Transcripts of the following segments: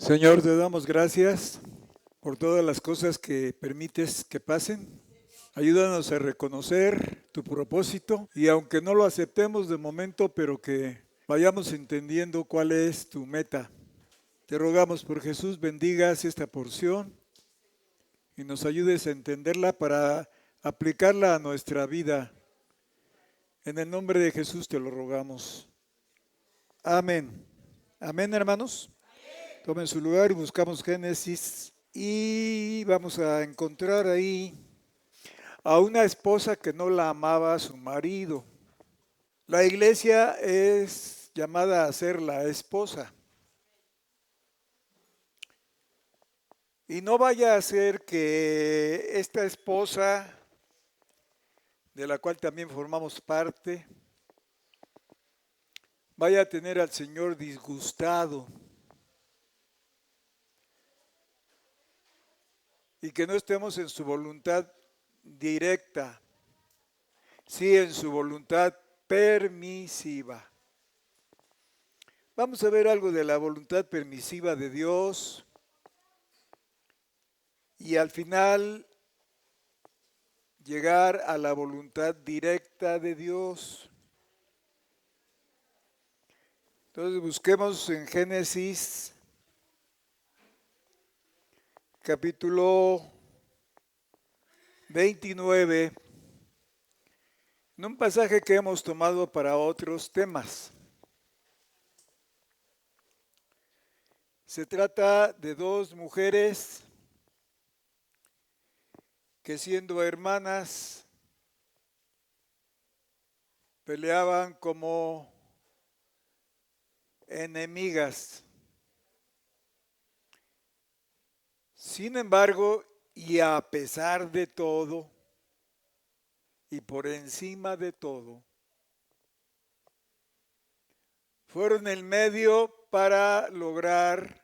Señor, te damos gracias por todas las cosas que permites que pasen. Ayúdanos a reconocer tu propósito y aunque no lo aceptemos de momento, pero que vayamos entendiendo cuál es tu meta. Te rogamos por Jesús, bendigas esta porción y nos ayudes a entenderla para aplicarla a nuestra vida. En el nombre de Jesús te lo rogamos. Amén. Amén, hermanos. Tomen su lugar y buscamos Génesis y vamos a encontrar ahí a una esposa que no la amaba a su marido. La iglesia es llamada a ser la esposa. Y no vaya a ser que esta esposa, de la cual también formamos parte, vaya a tener al Señor disgustado y que no estemos en su voluntad directa, sí en su voluntad permisiva. Vamos a ver algo de la voluntad permisiva de Dios y al final llegar a la voluntad directa de Dios. Entonces busquemos en Génesis capítulo 29, en un pasaje que hemos tomado para otros temas. Se trata de dos mujeres que siendo hermanas peleaban como enemigas. Sin embargo, y a pesar de todo, y por encima de todo, fueron el medio para lograr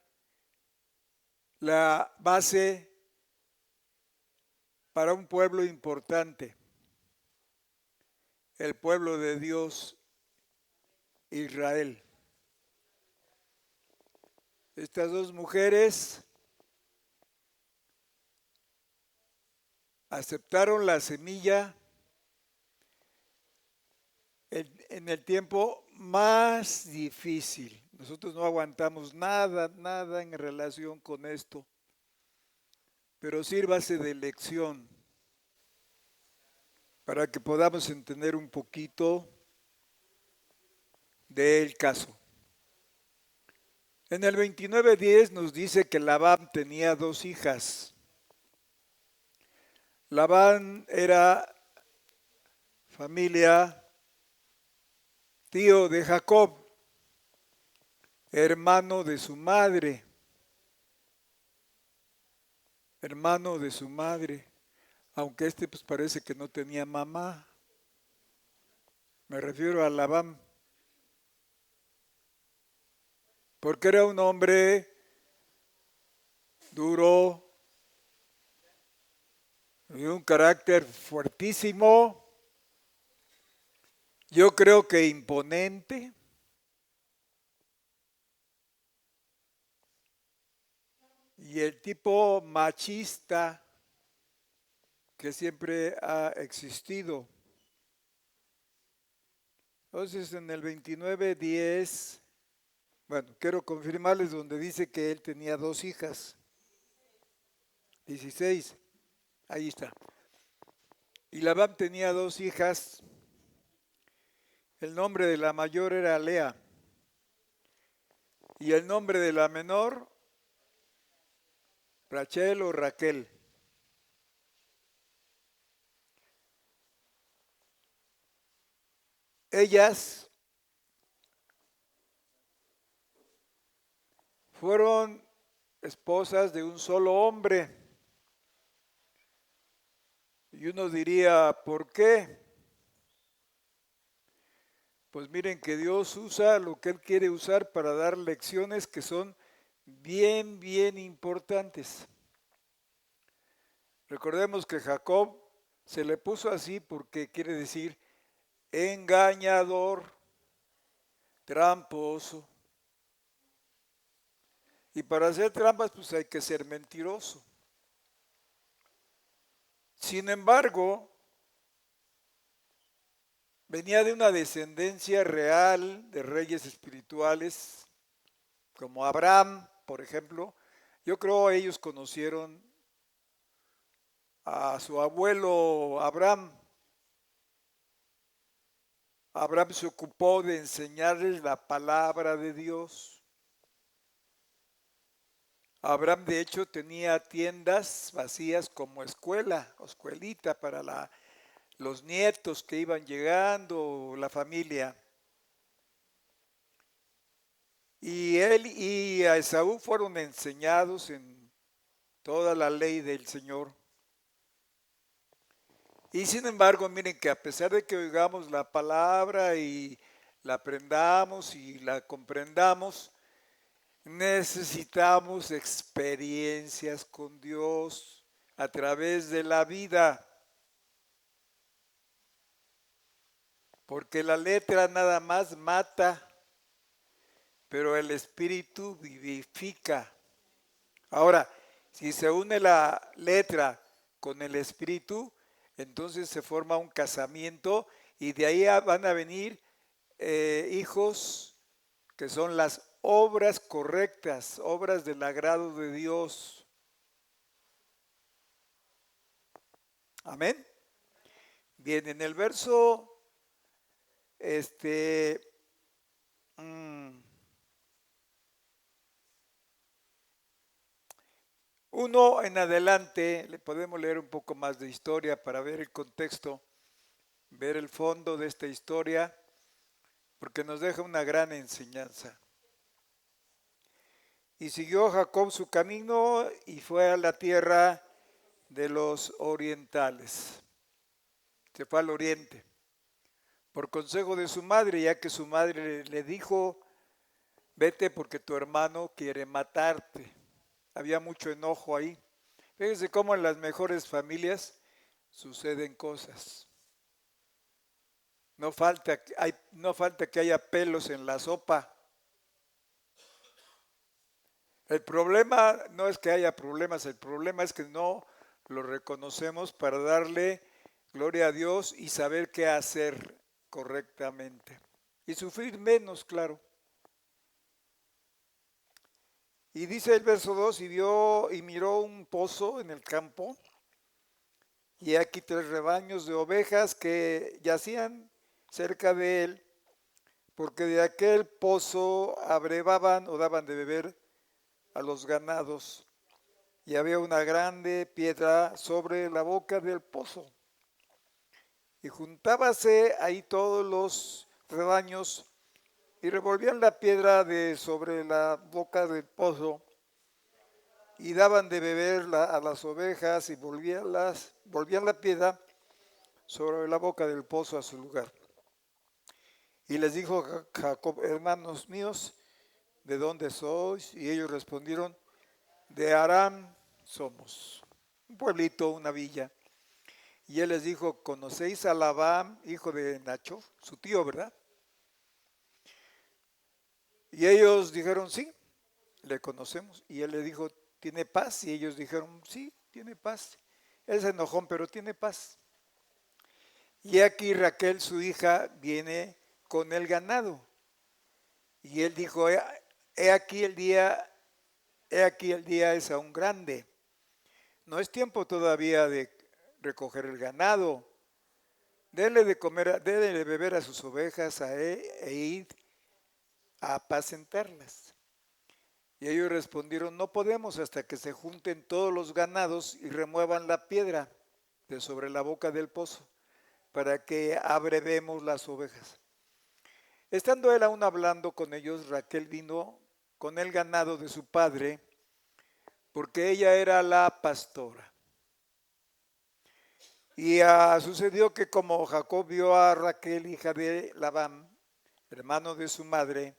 la base para un pueblo importante, el pueblo de Dios, Israel. Estas dos mujeres aceptaron la semilla en el tiempo más difícil. Nosotros no aguantamos nada en relación con esto, pero sírvase de lección para que podamos entender un poquito del caso. En el 29:10 nos dice que Labán tenía dos hijas. Labán era familia, tío de Jacob, hermano de su madre, aunque pues parece que no tenía mamá. Me refiero a Labán, porque era un hombre duro, y un carácter fuertísimo, yo creo que imponente. Y el tipo machista que siempre ha existido. Entonces en el 29:10, bueno, quiero confirmarles donde dice que él tenía dos hijas. 16, ahí está. Y Labán tenía dos hijas. El nombre de la mayor era Lea. Y el nombre de la menor, Rachel o Raquel. Ellas fueron esposas de un solo hombre. Y uno diría, ¿por qué? Pues miren que Dios usa lo que Él quiere usar para dar lecciones que son bien importantes. Recordemos que Jacob se le puso así porque quiere decir engañador, tramposo. Y para hacer trampas, pues hay que ser mentiroso. Sin embargo, venía de una descendencia real de reyes espirituales, como Abraham, por ejemplo. Yo creo ellos conocieron a su abuelo Abraham. Abraham se ocupó de enseñarles la palabra de Dios. Abraham de hecho tenía tiendas vacías como escuela, o escuelita para los nietos que iban llegando, la familia. Y él y a Esaú fueron enseñados en toda la ley del Señor. Y sin embargo, miren que a pesar de que oigamos la palabra y la aprendamos y la comprendamos, necesitamos experiencias con Dios a través de la vida, porque la letra nada más mata, pero el espíritu vivifica. Ahora, si se une la letra con el espíritu, entonces se forma un casamiento y de ahí van a venir hijos que son las obras correctas, obras del agrado de Dios. Amén. Bien, en el verso uno en adelante, le podemos leer un poco más de historia para ver el contexto, ver el fondo de esta historia, porque nos deja una gran enseñanza. Y siguió Jacob su camino y fue a la tierra de los orientales. Se fue al oriente, por consejo de su madre, ya que su madre le dijo, vete porque tu hermano quiere matarte. Había mucho enojo ahí. Fíjense cómo en las mejores familias suceden cosas. No falta que haya pelos en la sopa. El problema no es que haya problemas, el problema es que no lo reconocemos para darle gloria a Dios y saber qué hacer correctamente. Y sufrir menos, claro. Y dice el verso 2, y vio y miró un pozo en el campo, y aquí 3 rebaños de ovejas que yacían cerca de él, porque de aquel pozo abrevaban o daban de beber a los ganados. Y había una grande piedra sobre la boca del pozo. Y juntábase ahí todos los rebaños y revolvían la piedra de sobre la boca del pozo y daban de beber a las ovejas y volvían la piedra sobre la boca del pozo a su lugar. Y les dijo Jacob, hermanos míos, ¿de dónde sois? Y ellos respondieron, de Aram somos, un pueblito, una villa. Y él les dijo, ¿conocéis a Labán, hijo de Nacho, su tío, verdad? Y ellos dijeron, sí, le conocemos. Y él le dijo, ¿tiene paz? Y ellos dijeron, sí, tiene paz. Él se enojó, pero tiene paz. Y aquí Raquel, su hija, viene con el ganado. Y él dijo, he aquí el día es aún grande. No es tiempo todavía de recoger el ganado. Dele de comer, dele de beber a sus ovejas e id a apacentarlas. Y ellos respondieron, no podemos hasta que se junten todos los ganados y remuevan la piedra de sobre la boca del pozo, para que abrevemos las ovejas. Estando él aún hablando con ellos, Raquel vino con el ganado de su padre, porque ella era la pastora. Y sucedió que como Jacob vio a Raquel, hija de Labán, hermano de su madre,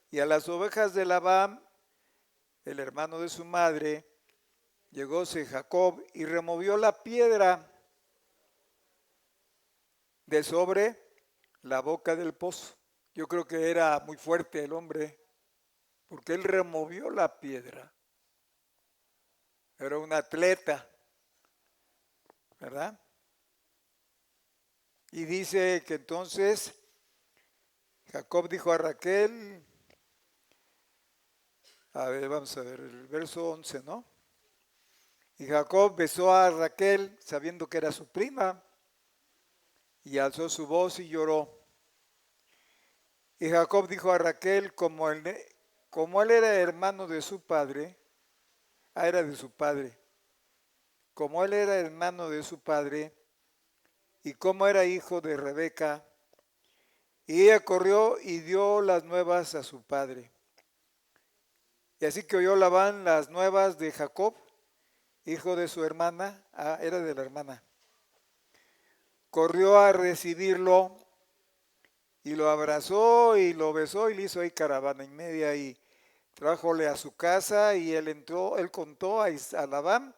y a las ovejas de Labán, el hermano de su madre, llegóse Jacob y removió la piedra de sobre la boca del pozo. Yo creo que era muy fuerte el hombre, porque él removió la piedra. Era un atleta, ¿verdad? Y dice que entonces Jacob dijo a Raquel, a ver, vamos a ver, el verso 11, ¿no? Y Jacob besó a Raquel sabiendo que era su prima y alzó su voz y lloró. Y Jacob dijo a Raquel, como él era hermano de su padre, era de su padre, como él era hermano de su padre y como era hijo de Rebeca, y ella corrió y dio las nuevas a su padre. Y así que oyó Labán las nuevas de Jacob, hijo de su hermana, era de la hermana. Corrió a recibirlo y lo abrazó y lo besó y le hizo ahí caravana y media y trájole a su casa y él contó a Labán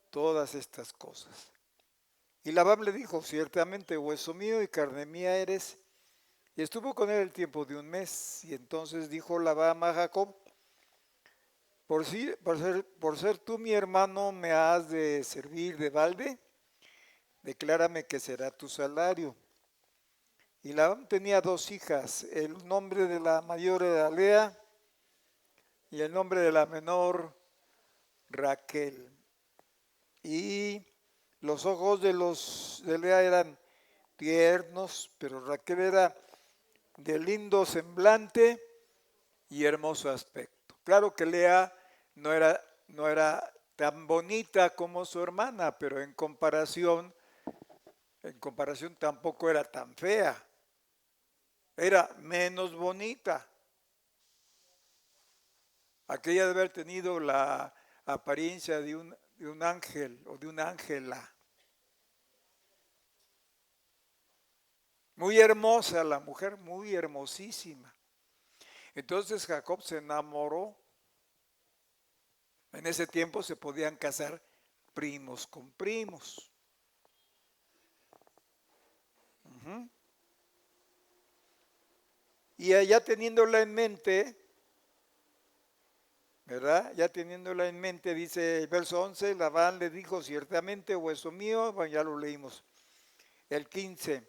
todas estas cosas. Y Labán le dijo, ciertamente hueso mío y carne mía eres. Y estuvo con él el tiempo de un mes. Y entonces dijo Labán a Jacob, por ser tú mi hermano me has de servir de balde, declárame que será tu salario. Y Labán tenía dos hijas, el nombre de la mayor era Lea y el nombre de la menor Raquel. Y los ojos de Lea eran tiernos, pero Raquel era de lindo semblante y hermoso aspecto. Claro que Lea no era tan bonita como su hermana, pero en comparación tampoco era tan fea. Era menos bonita. Aquella de haber tenido la apariencia de un ángel o de una ángela. Muy hermosa la mujer, muy hermosísima. Entonces Jacob se enamoró. En ese tiempo se podían casar primos con primos. Uh-huh. Y allá teniéndola en mente, ¿verdad? Ya teniéndola en mente, dice el verso 11, Labán le dijo, ciertamente, hueso mío, bueno, ya lo leímos. El 15,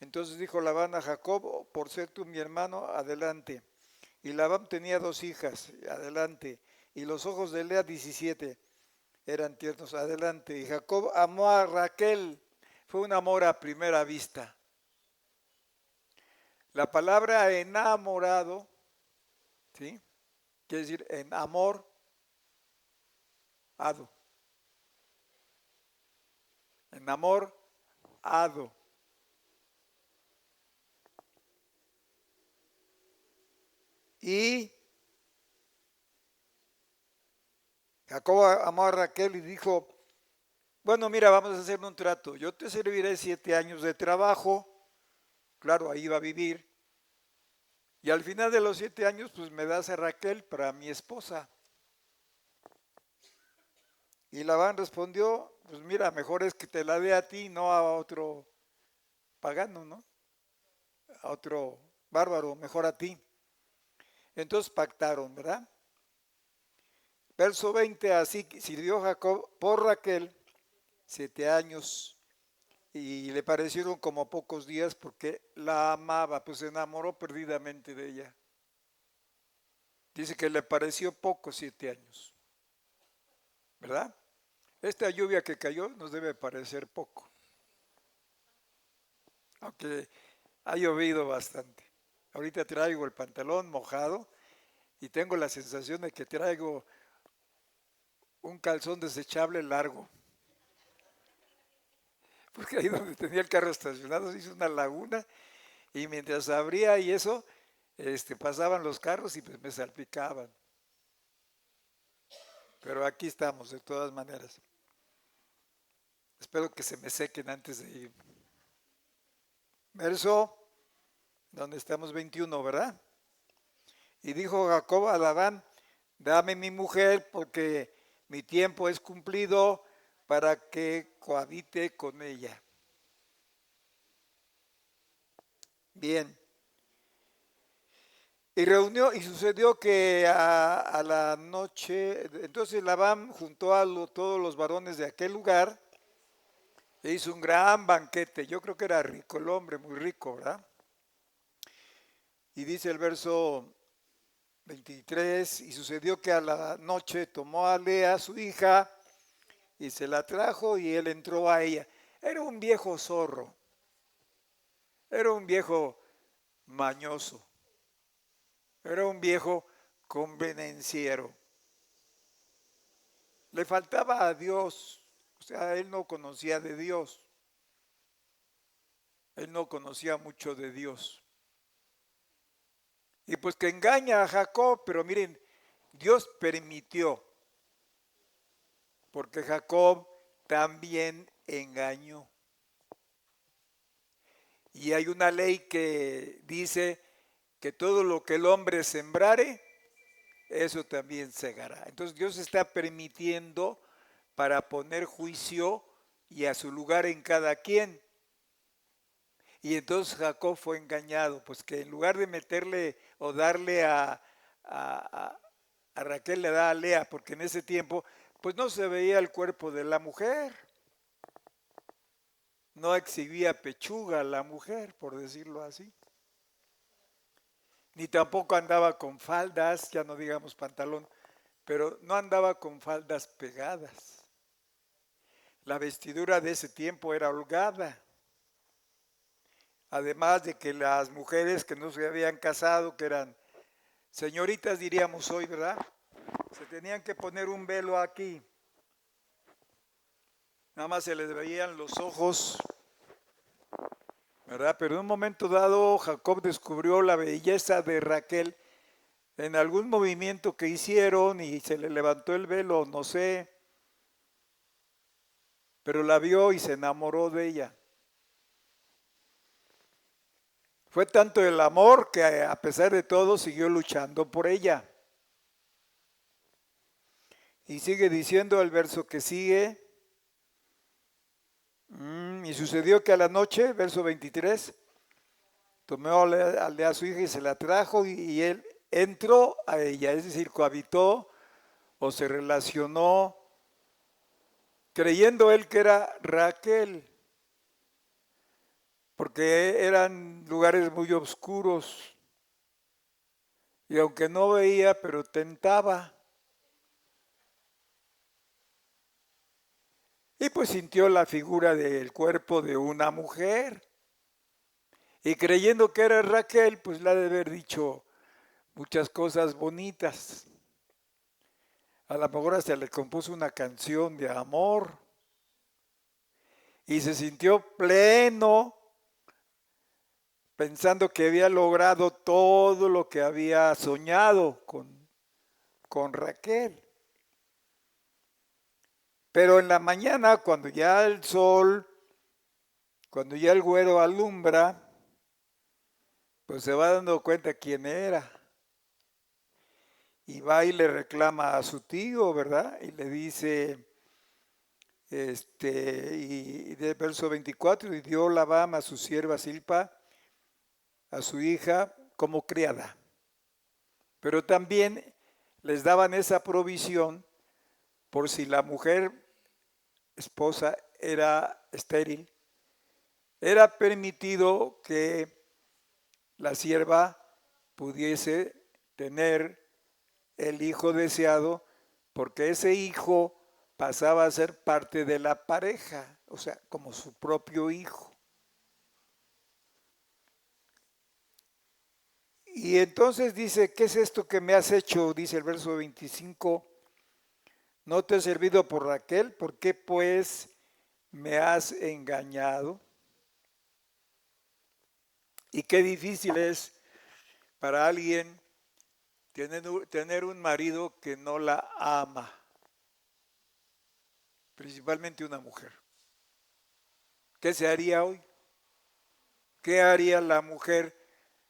entonces dijo Labán a Jacob, por ser tú mi hermano, adelante. Y Labán tenía dos hijas, adelante. Y los ojos de Lea 17 eran tiernos, adelante. Y Jacob amó a Raquel, fue un amor a primera vista. La palabra enamorado, ¿sí? Quiere decir en amor, ado. En amor, ado. Y Jacob amó a Raquel y dijo, bueno, mira, vamos a hacer un trato. Yo te serviré 7 años de trabajo, claro, ahí va a vivir. Y al final de los 7 años, pues me das a Raquel para mi esposa. Y Labán respondió, pues mira, mejor es que te la dé a ti, no a otro pagano, ¿no? A otro bárbaro, mejor a ti. Entonces pactaron, ¿verdad? Verso 20, así sirvió Jacob por Raquel 7 años y le parecieron como pocos días porque la amaba, pues se enamoró perdidamente de ella. Dice que le pareció poco 7 años, ¿verdad? Esta lluvia que cayó nos debe parecer poco, aunque ha llovido bastante. Ahorita traigo el pantalón mojado y tengo la sensación de que traigo un calzón desechable largo. Porque ahí donde tenía el carro estacionado se hizo una laguna y mientras abría y eso, pasaban los carros y pues me salpicaban. Pero aquí estamos de todas maneras. Espero que se me sequen antes de ir. Verso donde estamos 21, ¿verdad? Y dijo Jacob a Labán, dame mi mujer porque mi tiempo es cumplido para que cohabite con ella. Bien. Y sucedió que a la noche, entonces Labán juntó a todos los varones de aquel lugar e hizo un gran banquete. Yo creo que era rico el hombre, muy rico, ¿verdad? Y dice el verso 23, y sucedió que a la noche tomó a Lea, su hija, y se la trajo y él entró a ella. Era un viejo zorro, era un viejo mañoso, era un viejo convenenciero. Le faltaba a Dios, o sea, él no conocía de Dios, él no conocía mucho de Dios. Y pues que engaña a Jacob, pero miren, Dios permitió, porque Jacob también engañó. Y hay una ley que dice que todo lo que el hombre sembrare, eso también segará. Entonces Dios está permitiendo para poner juicio y a su lugar en cada quien. Y entonces Jacob fue engañado, pues que en lugar de meterle o darle a, a Raquel, le da a Lea, porque en ese tiempo pues no se veía el cuerpo de la mujer, no exhibía pechuga la mujer, por decirlo así, ni tampoco andaba con faldas, ya no digamos pantalón, pero no andaba con faldas pegadas. La vestidura de ese tiempo era holgada. Además de que las mujeres que no se habían casado, que eran señoritas diríamos hoy, ¿verdad? Se tenían que poner un velo aquí. Nada más se les veían los ojos, ¿verdad? Pero en un momento dado Jacob descubrió la belleza de Raquel en algún movimiento que hicieron y se le levantó el velo, no sé, pero la vio y se enamoró de ella. Fue tanto el amor que a pesar de todo siguió luchando por ella. Y sigue diciendo el verso que sigue. Y sucedió que a la noche, verso 23, tomó a su hija y se la trajo y él entró a ella, es decir, cohabitó o se relacionó, creyendo él que era Raquel, porque eran lugares muy oscuros y aunque no veía, pero tentaba. Y pues sintió la figura del cuerpo de una mujer. Y creyendo que era Raquel, pues le ha de haber dicho muchas cosas bonitas. A lo mejor hasta le compuso una canción de amor. Y se sintió pleno, pensando que había logrado todo lo que había soñado con Raquel. Pero en la mañana, cuando ya el sol, cuando ya el güero alumbra, pues se va dando cuenta quién era. Y va y le reclama a su tío, ¿verdad? Y le dice, y de verso 24, y dio Labán a su sierva Silpa, a su hija, como criada. Pero también les daban esa provisión por si la mujer esposa era estéril, era permitido que la sierva pudiese tener el hijo deseado, porque ese hijo pasaba a ser parte de la pareja, o sea, como su propio hijo. Y entonces dice, ¿qué es esto que me has hecho? Dice el verso 25, no te he servido por Raquel, ¿por qué pues me has engañado? Y qué difícil es para alguien tener un marido que no la ama, principalmente una mujer. ¿Qué se haría hoy? ¿Qué haría la mujer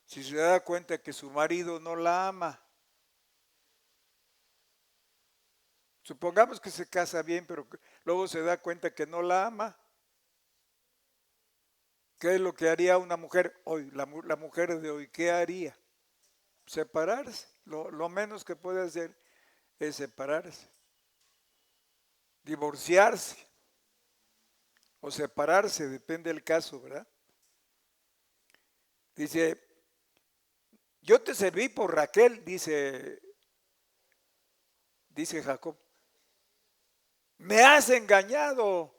si se da cuenta que su marido no la ama? Supongamos que se casa bien, pero luego se da cuenta que no la ama. ¿Qué es lo que haría una mujer hoy, la mujer de hoy? ¿Qué haría? separarse. Lo menos que puede hacer es separarse, divorciarse o separarse, depende del caso, ¿verdad? Dice, yo te serví por Raquel, dice Jacob. Me has engañado.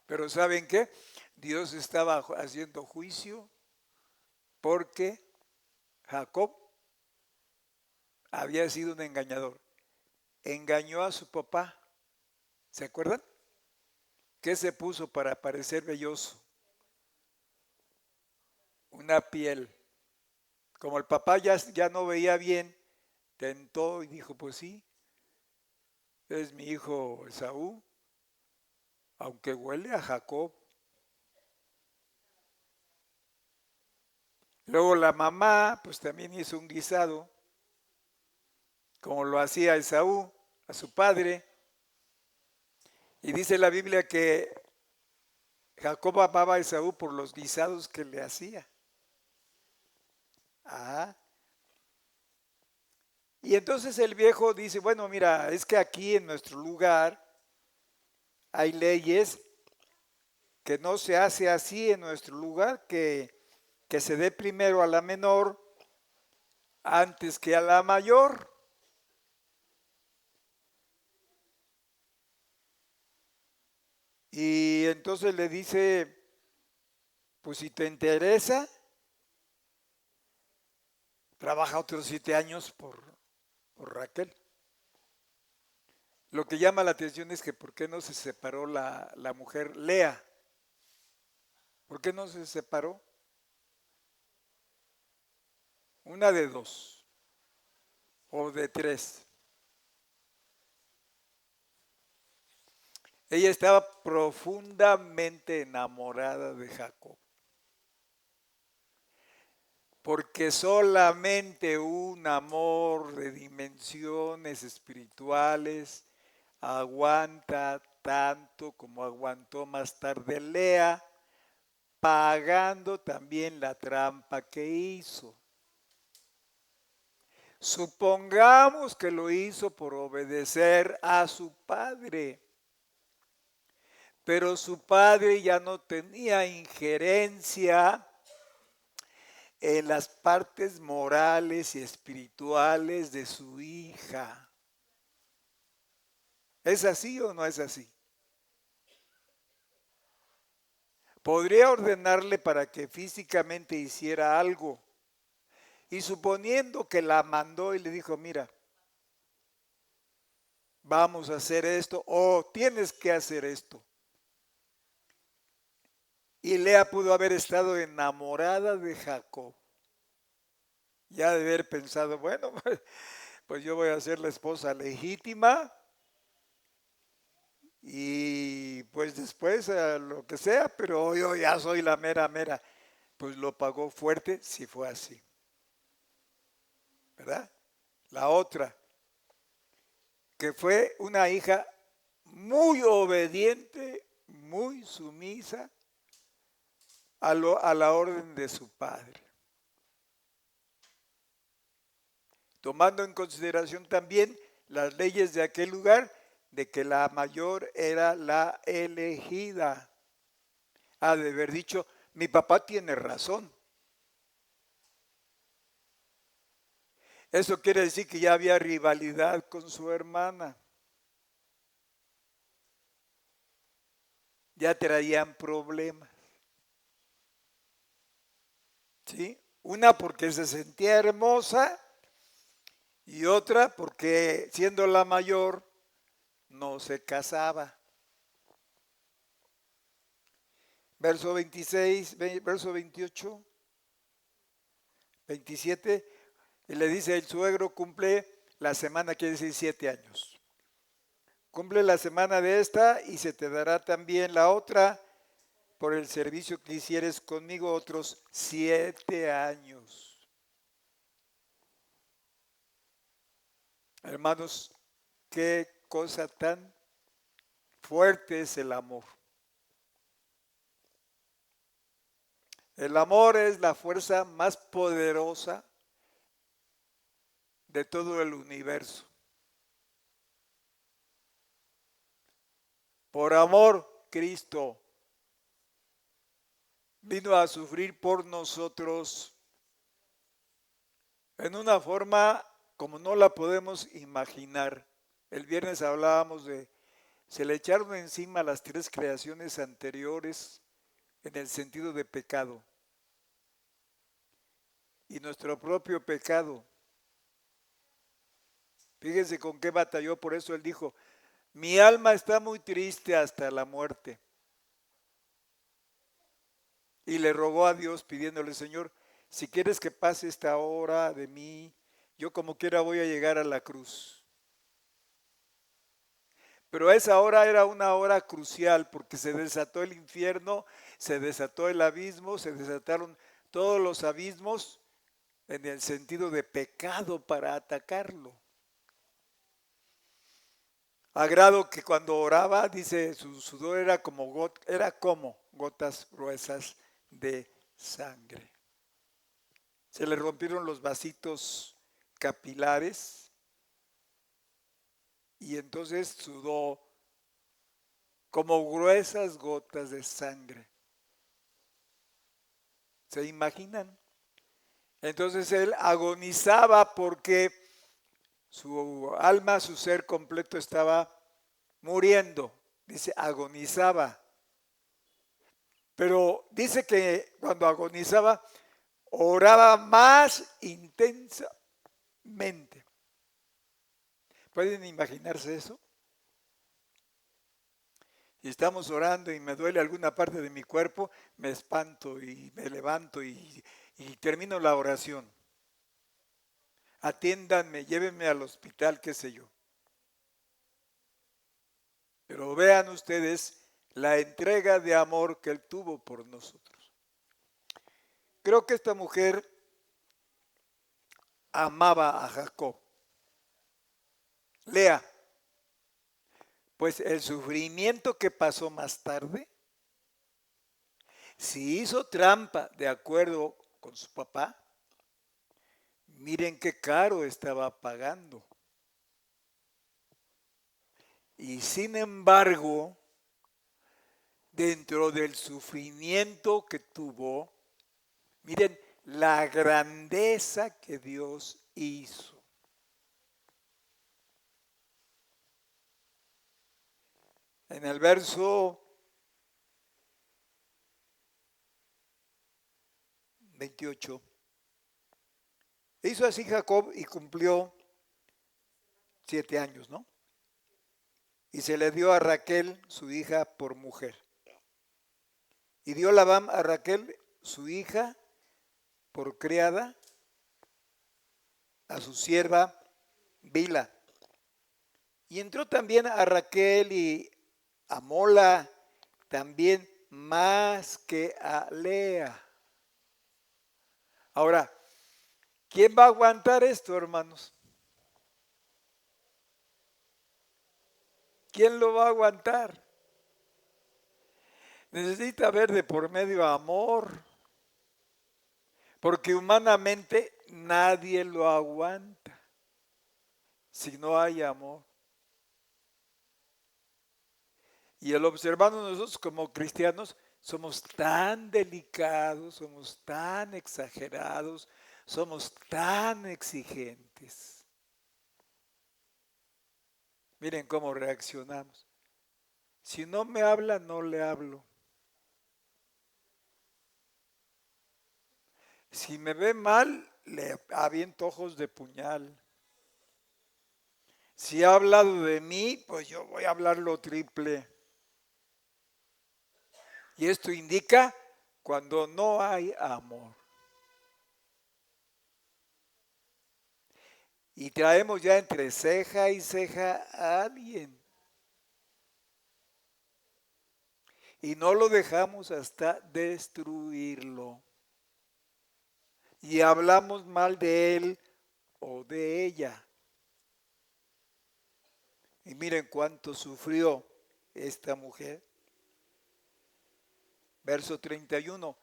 Pero ¿saben qué? Dios estaba haciendo juicio porque Jacob había sido un engañador. Engañó a su papá. ¿Se acuerdan? ¿Qué se puso para parecer velloso? Una piel. Como el papá ya no veía bien, tentó y dijo, pues sí, es mi hijo Esaú, aunque huele a Jacob. Luego la mamá, pues también hizo un guisado, como lo hacía Esaú, a su padre. Y dice la Biblia que Jacob amaba a Esaú por los guisados que le hacía. Ah. Y entonces el viejo dice, bueno, mira, es que aquí en nuestro lugar hay leyes que no se hace así en nuestro lugar, que se dé primero a la menor antes que a la mayor. Y entonces le dice, pues si te interesa, trabaja otros 7 años por Raquel. Lo que llama la atención es que ¿por qué no se separó la mujer Lea? ¿Por qué no se separó? Una de dos o de tres. Ella estaba profundamente enamorada de Jacob, porque solamente un amor de dimensiones espirituales aguanta tanto como aguantó más tarde Lea, pagando también la trampa que hizo. Supongamos que lo hizo por obedecer a su padre, pero su padre ya no tenía injerencia en las partes morales y espirituales de su hija. ¿Es así o no es así? Podría ordenarle para que físicamente hiciera algo. Y suponiendo que la mandó y le dijo, mira, vamos a hacer esto o tienes que hacer esto. Y Lea pudo haber estado enamorada de Jacob. Ya de haber pensado, bueno, pues yo voy a ser la esposa legítima y pues después lo que sea, pero yo ya soy la mera mera. Pues lo pagó fuerte si fue así, ¿verdad? La otra, que fue una hija muy obediente, muy sumisa a la orden de su padre. Tomando en consideración también las leyes de aquel lugar, de que la mayor era la elegida. Ha de haber dicho, mi papá tiene razón. Eso quiere decir que ya había rivalidad con su hermana. Ya traían problemas. ¿Sí? Una porque se sentía hermosa y otra porque siendo la mayor no se casaba. Verso 26, verso 28, 27, y le dice el suegro cumple la semana, quiere decir 7 años. Cumple la semana de esta y se te dará también la otra por el servicio que hicieres conmigo otros 7 años. Hermanos, qué cosa tan fuerte es el amor. El amor es la fuerza más poderosa de todo el universo. Por amor, Cristo vino a sufrir por nosotros en una forma como no la podemos imaginar. El viernes hablábamos de, se le echaron encima las tres creaciones anteriores en el sentido de pecado. Y nuestro propio pecado. Fíjense con qué batalló, por eso él dijo, mi alma está muy triste hasta la muerte. Y le rogó a Dios pidiéndole, Señor, si quieres que pase esta hora de mí, yo como quiera voy a llegar a la cruz. Pero esa hora era una hora crucial porque se desató el infierno, se desató el abismo, se desataron todos los abismos en el sentido de pecado para atacarlo. A grado que cuando oraba, dice, su sudor era como gotas gruesas de sangre. Se le rompieron los vasitos capilares y entonces sudó como gruesas gotas de sangre. ¿Se imaginan? Entonces él agonizaba porque su alma, su ser completo estaba muriendo. Dice, agonizaba. Pero dice que cuando agonizaba, oraba más intensamente. ¿Pueden imaginarse eso? Si estamos orando y me duele alguna parte de mi cuerpo, me espanto y me levanto y termino la oración. Atiéndanme, llévenme al hospital, qué sé yo. Pero vean ustedes la entrega de amor que él tuvo por nosotros. Creo que esta mujer amaba a Jacob. Lea, pues el sufrimiento que pasó más tarde, si hizo trampa de acuerdo con su papá, miren qué caro estaba pagando. Y sin embargo, dentro del sufrimiento que tuvo, miren la grandeza que Dios hizo. En el verso 28, hizo así Jacob y cumplió 7 años, ¿no? Y se le dio a Raquel, su hija, por mujer. Y dio Labán a Raquel, su hija, por criada, a su sierva Bila. Y entró también a Raquel y a Mola, también más que a Lea. Ahora, ¿quién va a aguantar esto, hermanos? ¿Quién lo va a aguantar? Necesita haber de por medio amor, porque humanamente nadie lo aguanta si no hay amor. Y el observando nosotros como cristianos somos tan delicados, somos tan exagerados, somos tan exigentes. Miren cómo reaccionamos. Si no me habla, no le hablo. Si me ve mal, le aviento ojos de puñal. Si ha hablado de mí, pues yo voy a hablar lo triple. Y esto indica cuando no hay amor. Y traemos ya entre ceja y ceja a alguien. Y no lo dejamos hasta destruirlo. Y hablamos mal de él o de ella. Y miren cuánto sufrió esta mujer. Verso 31.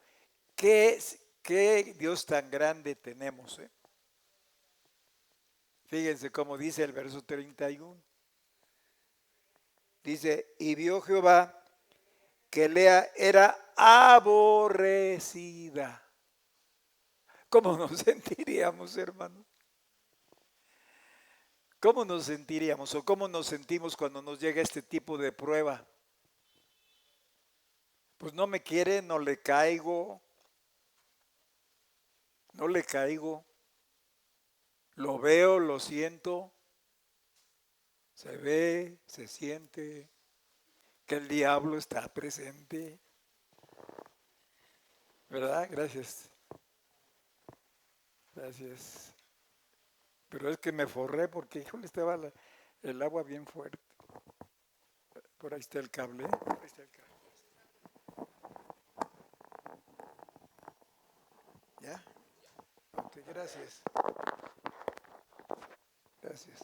qué Dios tan grande tenemos, ¿eh? Fíjense cómo dice el verso 31. Dice, y vio Jehová que Lea era aborrecida. ¿Cómo nos sentiríamos, hermano? ¿Cómo nos sentiríamos o cómo nos sentimos cuando nos llega este tipo de prueba? Pues no me quiere, no le caigo, no le caigo. Lo veo, lo siento, se ve, se siente que el diablo está presente. ¿Verdad? Gracias. Gracias. Pero es que me forré porque, híjole, estaba el agua bien fuerte. Por ahí está el cable. Por ahí está el cable. ¿Ya? Ok, gracias. Gracias.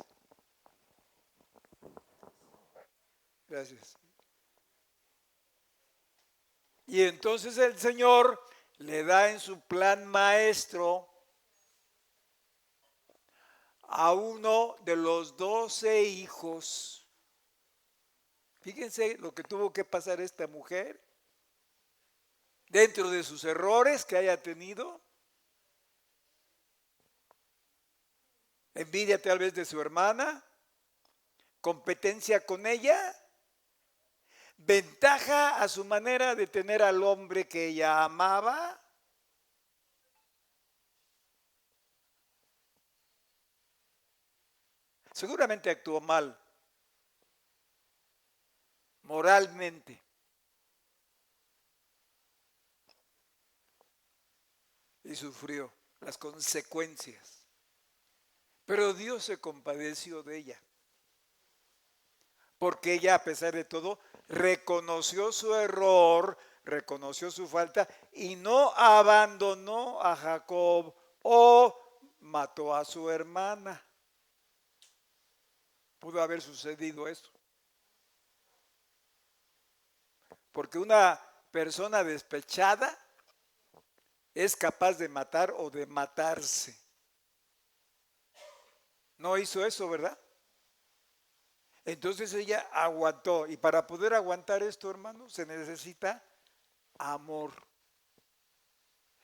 Gracias. Y entonces el Señor le da en su plan maestro a uno de los 12 hijos. Fíjense lo que tuvo que pasar esta mujer dentro de sus errores que haya tenido, envidia tal vez de su hermana, competencia con ella, ventaja a su manera de tener al hombre que ella amaba. Seguramente actuó mal, moralmente. Y sufrió las consecuencias. Pero Dios se compadeció de ella. Porque ella, a pesar de todo, reconoció su error, reconoció su falta y no abandonó a Jacob o mató a su hermana. Pudo haber sucedido eso. Porque una persona despechada es capaz de matar o de matarse. No hizo eso, ¿verdad? Entonces ella aguantó. Y para poder aguantar esto, hermano, se necesita amor.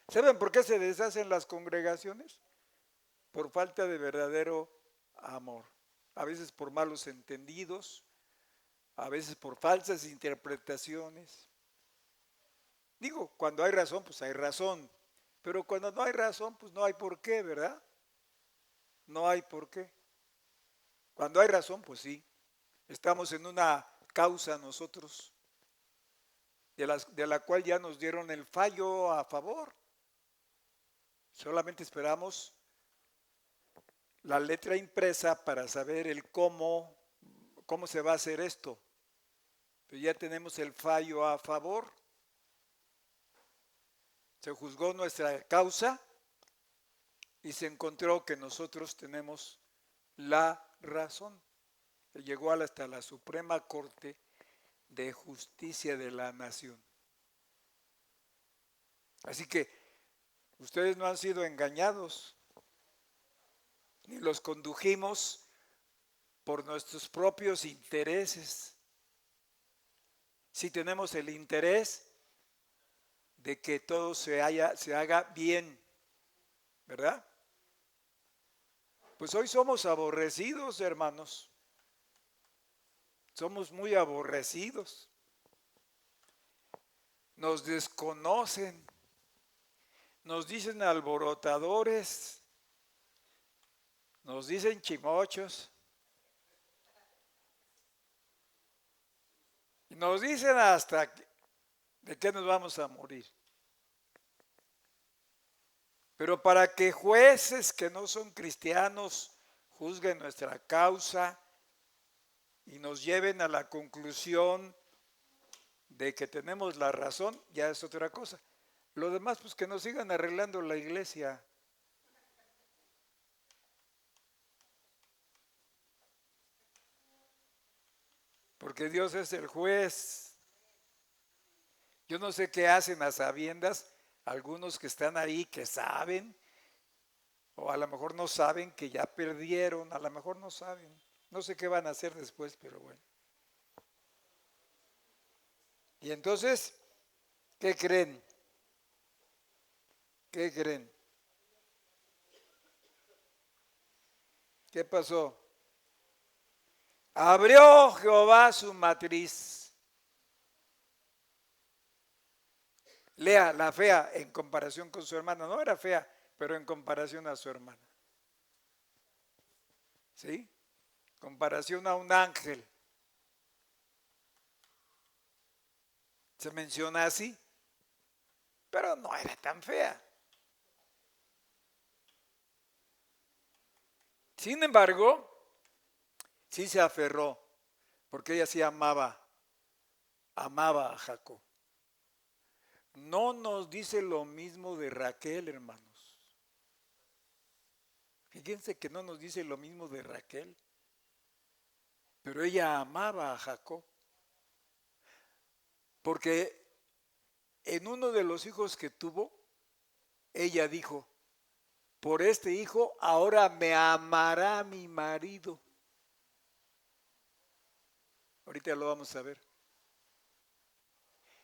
¿Saben por qué se deshacen las congregaciones? Por falta de verdadero amor. A veces por malos entendidos, a veces por falsas interpretaciones. Digo, cuando hay razón, pues hay razón. Pero cuando no hay razón, pues no hay por qué, ¿verdad? No hay por qué. Cuando hay razón, pues sí. Estamos en una causa nosotros, de la cual ya nos dieron el fallo a favor. Solamente esperamos la letra impresa para saber el cómo se va a hacer esto. Pero ya tenemos el fallo a favor. Se juzgó nuestra causa y se encontró que nosotros tenemos la razón. Llegó hasta la Suprema Corte de Justicia de la Nación. Así que ustedes no han sido engañados, ni los condujimos por nuestros propios intereses. Si tenemos el interés de que todo se haga bien, ¿verdad? Pues hoy somos aborrecidos, hermanos. Somos muy aborrecidos. Nos desconocen. Nos dicen alborotadores. Nos dicen chimochos. Y nos dicen hasta de qué nos vamos a morir. Pero para que jueces que no son cristianos juzguen nuestra causa y nos lleven a la conclusión de que tenemos la razón, ya es otra cosa. Lo demás, pues que nos sigan arreglando la iglesia. Porque Dios es el juez. Yo no sé qué hacen a sabiendas algunos que están ahí que saben, o a lo mejor no saben que ya perdieron, a lo mejor no saben. No sé qué van a hacer después, pero bueno. Y entonces, ¿qué creen? ¿Qué creen? ¿Qué pasó? Abrió Jehová su matriz. Lea, la fea en comparación con su hermana. No era fea, pero en comparación a su hermana. ¿Sí? Comparación a un ángel. Se menciona así, pero no era tan fea. Sin embargo, sí se aferró, porque ella sí amaba a Jacob. No nos dice lo mismo de Raquel, hermanos. Fíjense que no nos dice lo mismo de Raquel, pero ella amaba a Jacob, porque en uno de los hijos que tuvo, ella dijo, por este hijo ahora me amará mi marido. Ahorita lo vamos a ver.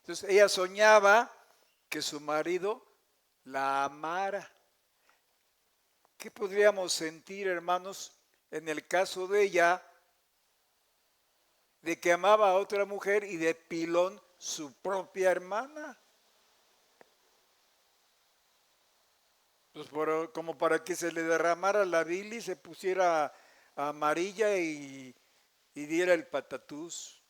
Entonces ella soñaba que su marido la amara. ¿Qué podríamos sentir, hermanos, en el caso de ella, de que amaba a otra mujer y de pilón su propia hermana? Pues como para que se le derramara la bilis, se pusiera amarilla y diera el patatús.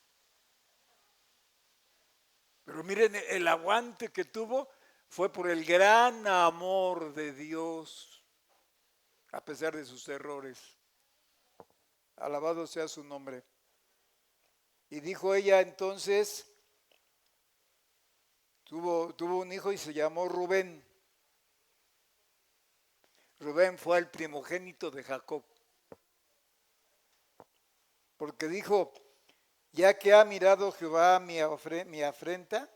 Pero miren, el aguante que tuvo fue por el gran amor de Dios, a pesar de sus errores. Alabado sea su nombre. Y dijo ella entonces, tuvo un hijo y se llamó Rubén. Rubén fue el primogénito de Jacob. Porque dijo, ya que ha mirado Jehová mi afrenta,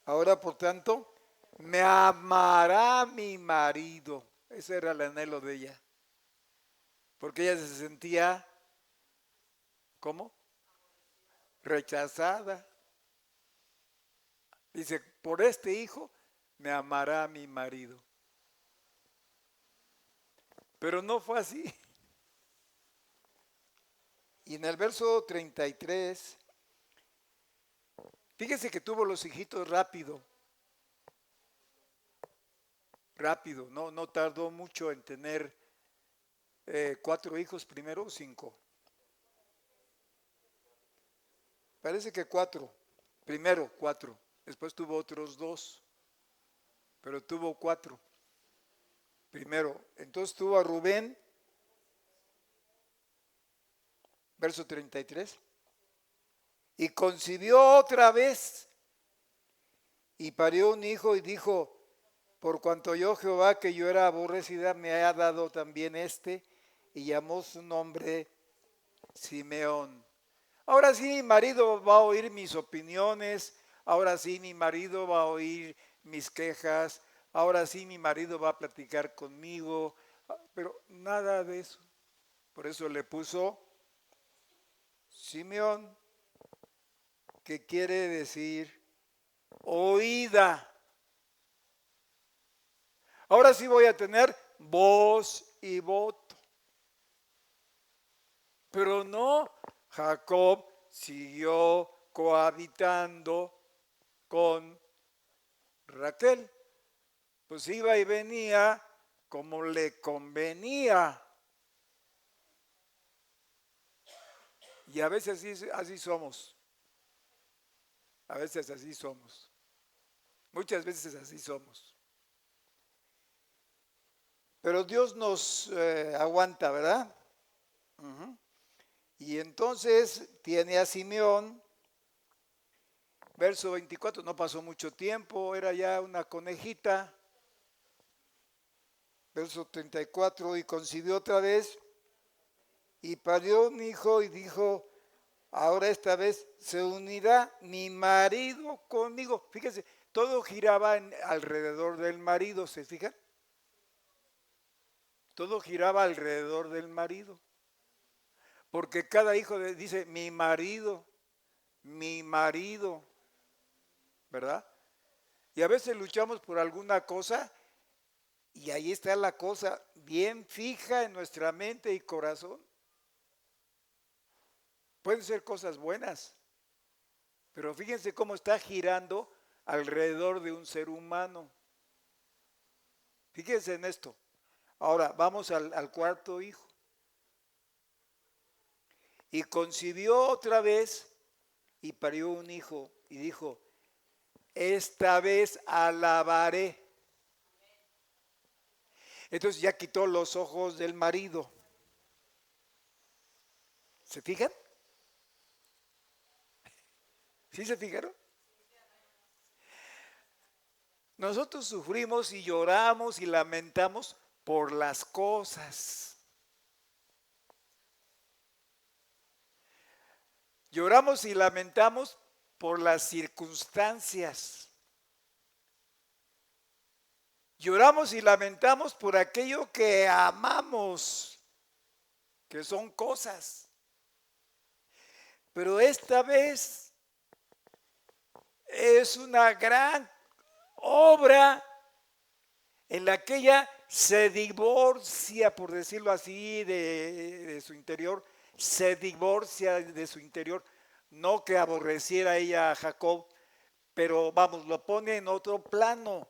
ahora por tanto, me amará mi marido. Ese era el anhelo de ella. Porque ella se sentía, ¿cómo? Rechazada. Dice, por este hijo me amará mi marido. Pero no fue así. Y en el verso 33, fíjese que tuvo los hijitos rápido, no tardó mucho en tener 4 hijos primero o 5. Parece que 4, primero 4, después tuvo otros 2, pero tuvo 4. Primero, entonces tuvo a Rubén, verso 33, y concibió otra vez y parió un hijo y dijo, por cuanto yo Jehová que yo era aborrecida me ha dado también este, y llamó su nombre Simeón. Ahora sí mi marido va a oír mis opiniones, ahora sí mi marido va a oír mis quejas, ahora sí mi marido va a platicar conmigo, pero nada de eso. Por eso le puso Simeón, que quiere decir oída. Ahora sí voy a tener voz y voto. Pero no, Jacob siguió cohabitando con Raquel. Pues iba y venía como le convenía. Y a veces así somos. A veces así somos. Muchas veces así somos. Pero Dios nos aguanta, ¿verdad? Uh-huh. Y entonces tiene a Simeón, verso 24, no pasó mucho tiempo, era ya una conejita. Verso 34, y concibió otra vez y parió un hijo y dijo, ahora esta vez se unirá mi marido conmigo. Fíjense, todo giraba alrededor del marido, ¿se fijan? Todo giraba alrededor del marido. Porque cada hijo dice, mi marido, ¿verdad? Y a veces luchamos por alguna cosa y ahí está la cosa bien fija en nuestra mente y corazón. Pueden ser cosas buenas, pero fíjense cómo está girando alrededor de un ser humano. Fíjense en esto. Ahora vamos al cuarto hijo. Y concibió otra vez y parió un hijo y dijo, esta vez alabaré. Entonces ya quitó los ojos del marido. ¿Se fijan? ¿Sí se fijaron? Nosotros sufrimos y lloramos y lamentamos por las cosas. Lloramos y lamentamos por las circunstancias. Lloramos y lamentamos por aquello que amamos, que son cosas. Pero esta vez es una gran obra en la que ella se divorcia, por decirlo así, de su interior, se divorcia de su interior, no que aborreciera ella a Jacob, pero vamos, lo pone en otro plano,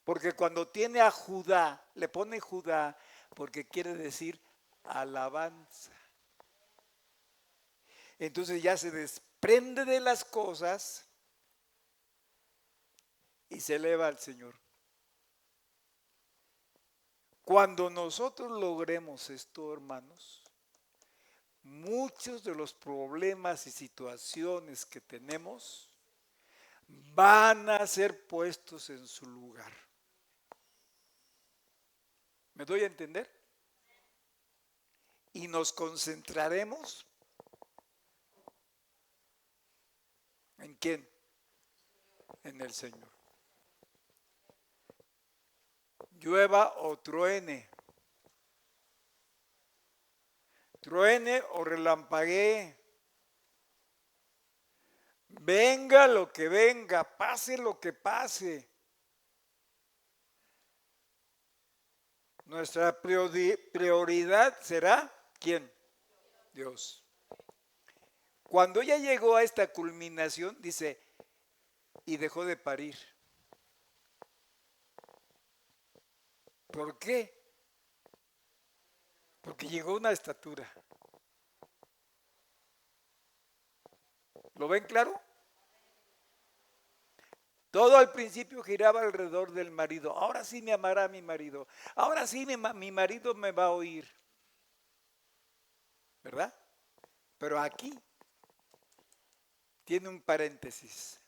porque cuando tiene a Judá, le pone Judá, porque quiere decir alabanza. Entonces ya se desprende de las cosas y se eleva al Señor. Cuando nosotros logremos esto, hermanos, muchos de los problemas y situaciones que tenemos van a ser puestos en su lugar. ¿Me doy a entender? Y nos concentraremos ¿en quién? En el Señor. Llueva o truene, truene o relampaguee, venga lo que venga, pase lo que pase. Nuestra prioridad será ¿quién? Dios. Cuando ella llegó a esta culminación, dice, y dejó de parir. ¿Por qué? Porque llegó a una estatura. ¿Lo ven claro? Todo al principio giraba alrededor del marido. Ahora sí me amará mi marido. Ahora sí mi marido me va a oír. ¿Verdad? Pero aquí tiene un paréntesis.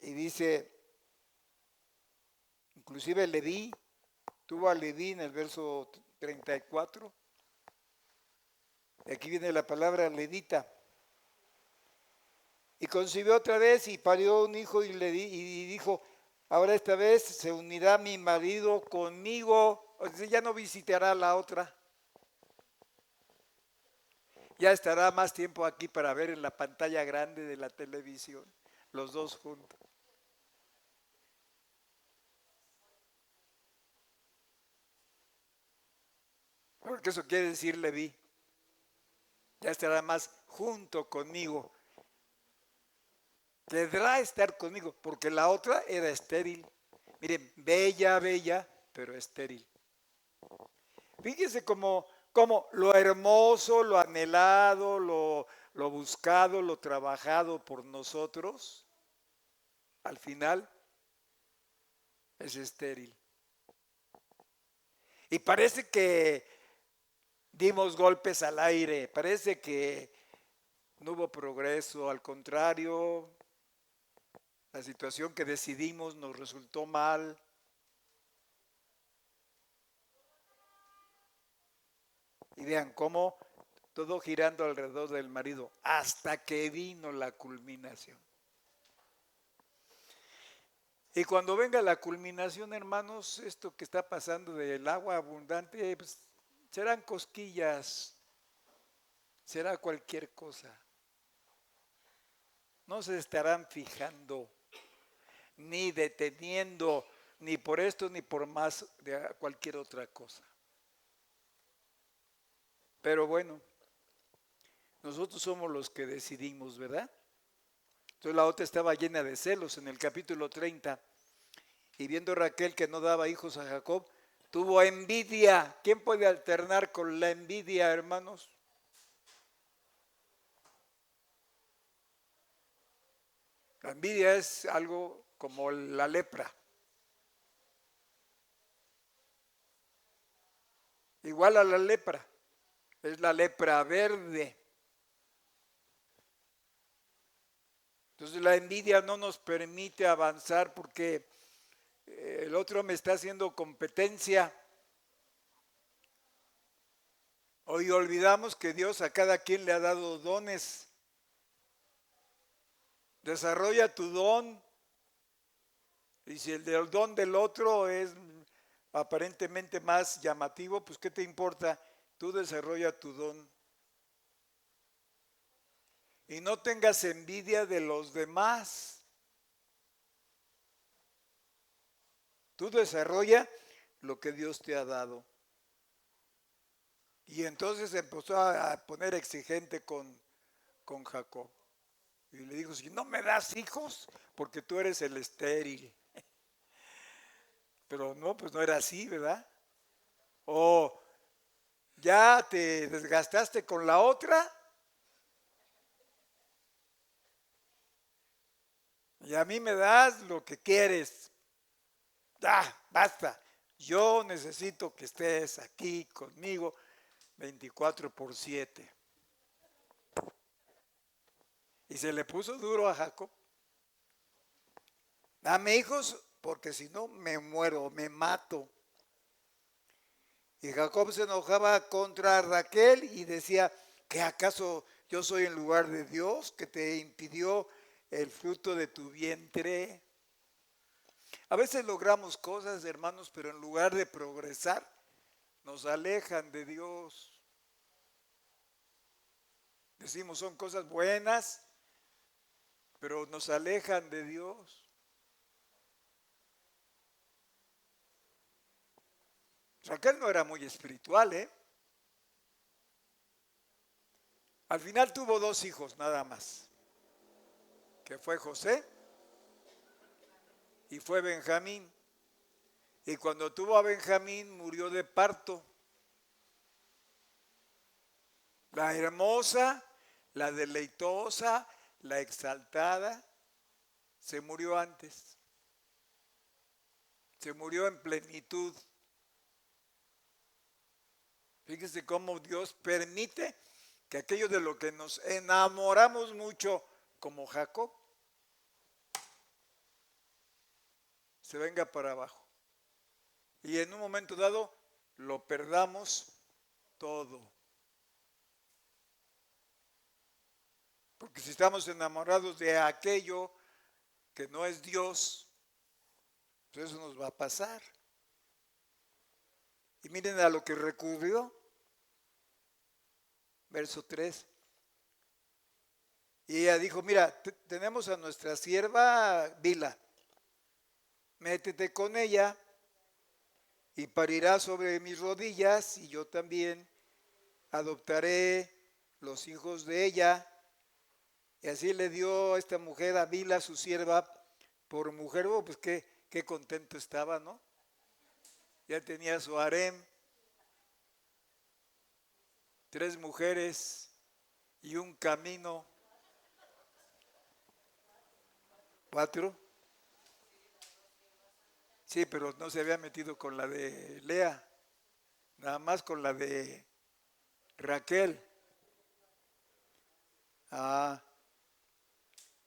Y dice, inclusive Leví, tuvo a Leví en el verso 34. Aquí viene la palabra levita. Y concibió otra vez y parió un hijo y dijo, ahora esta vez se unirá mi marido conmigo. O sea, ya no visitará a la otra. Ya estará más tiempo aquí para ver en la pantalla grande de la televisión, los dos juntos. Porque eso quiere decir Leví. Ya estará más junto conmigo. Tendrá estar conmigo, porque la otra era estéril. Miren, bella, bella, pero estéril. Fíjense cómo lo hermoso, lo anhelado, lo buscado, lo trabajado por nosotros, al final es estéril. Y parece que dimos golpes al aire, parece que no hubo progreso, al contrario, la situación que decidimos nos resultó mal. Y vean cómo todo girando alrededor del marido, hasta que vino la culminación. Y cuando venga la culminación, hermanos, esto que está pasando del agua abundante, pues, serán cosquillas, será cualquier cosa. No se estarán fijando, ni deteniendo, ni por esto, ni por más de cualquier otra cosa. Pero bueno, nosotros somos los que decidimos, ¿verdad? Entonces la otra estaba llena de celos en el capítulo 30. Y viendo Raquel que no daba hijos a Jacob, tuvo envidia. ¿Quién puede alternar con la envidia, hermanos? La envidia es algo como la lepra. Igual a la lepra. Es la lepra verde. Entonces la envidia no nos permite avanzar porque el otro me está haciendo competencia. Hoy olvidamos que Dios a cada quien le ha dado dones. Desarrolla tu don. Y si el don del otro es aparentemente más llamativo, pues ¿qué te importa? Tú desarrolla tu don. Y no tengas envidia de los demás. Tú desarrolla lo que Dios te ha dado. Y entonces empezó a poner exigente con Jacob. Y le dijo, si no me das hijos, porque tú eres el estéril. Pero no, pues no era así, ¿verdad? O ya te desgastaste con la otra. Y a mí me das lo que quieres. Basta. Yo necesito que estés aquí conmigo 24/7. Y se le puso duro a Jacob. Dame hijos, porque si no me muero, me mato. Y Jacob se enojaba contra Raquel y decía, ¿que acaso yo soy en lugar de Dios que te impidió el fruto de tu vientre? A veces logramos cosas, hermanos, pero en lugar de progresar, nos alejan de Dios. Decimos, son cosas buenas, pero nos alejan de Dios. Raquel no era muy espiritual, ¿eh? Al final tuvo 2 hijos nada más, que fue José y fue Benjamín. Y cuando tuvo a Benjamín murió de parto. La hermosa, la deleitosa, la exaltada, se murió antes. Se murió en plenitud. Fíjese cómo Dios permite que aquello de lo que nos enamoramos mucho, como Jacob, se venga para abajo. Y en un momento dado lo perdamos todo. Porque si estamos enamorados de aquello que no es Dios, pues eso nos va a pasar. Y miren a lo que recurrió. Verso 3. Y ella dijo, mira, tenemos a nuestra sierva Bila. Métete con ella y parirá sobre mis rodillas y yo también adoptaré los hijos de ella. Y así le dio a esta mujer a Bila, su sierva, por mujer. Oh, pues qué contento estaba, ¿no? Ya tenía su harem, 3 mujeres y un camino. 4. Sí, pero no se había metido con la de Lea, nada más con la de Raquel.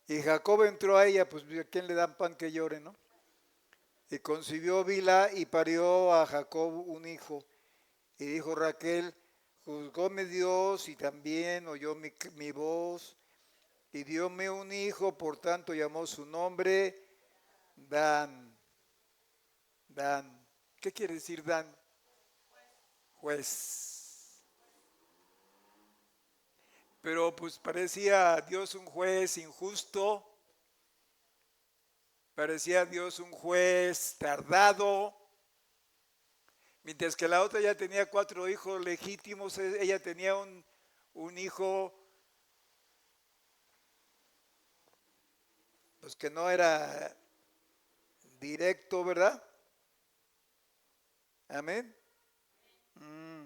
Y Jacob entró a ella, pues ¿a quién le dan pan que llore, no? Y concibió Bila y parió a Jacob un hijo. Y dijo Raquel, Juzgóme Dios y también oyó mi voz y dióme un hijo, por tanto llamó su nombre Dan. Dan. ¿Qué quiere decir Dan? Juez. Pero pues parecía Dios un juez injusto, parecía Dios un juez tardado, mientras que la otra ya tenía 4 hijos legítimos, ella tenía un hijo pues que no era directo, ¿verdad? Amén. Mm.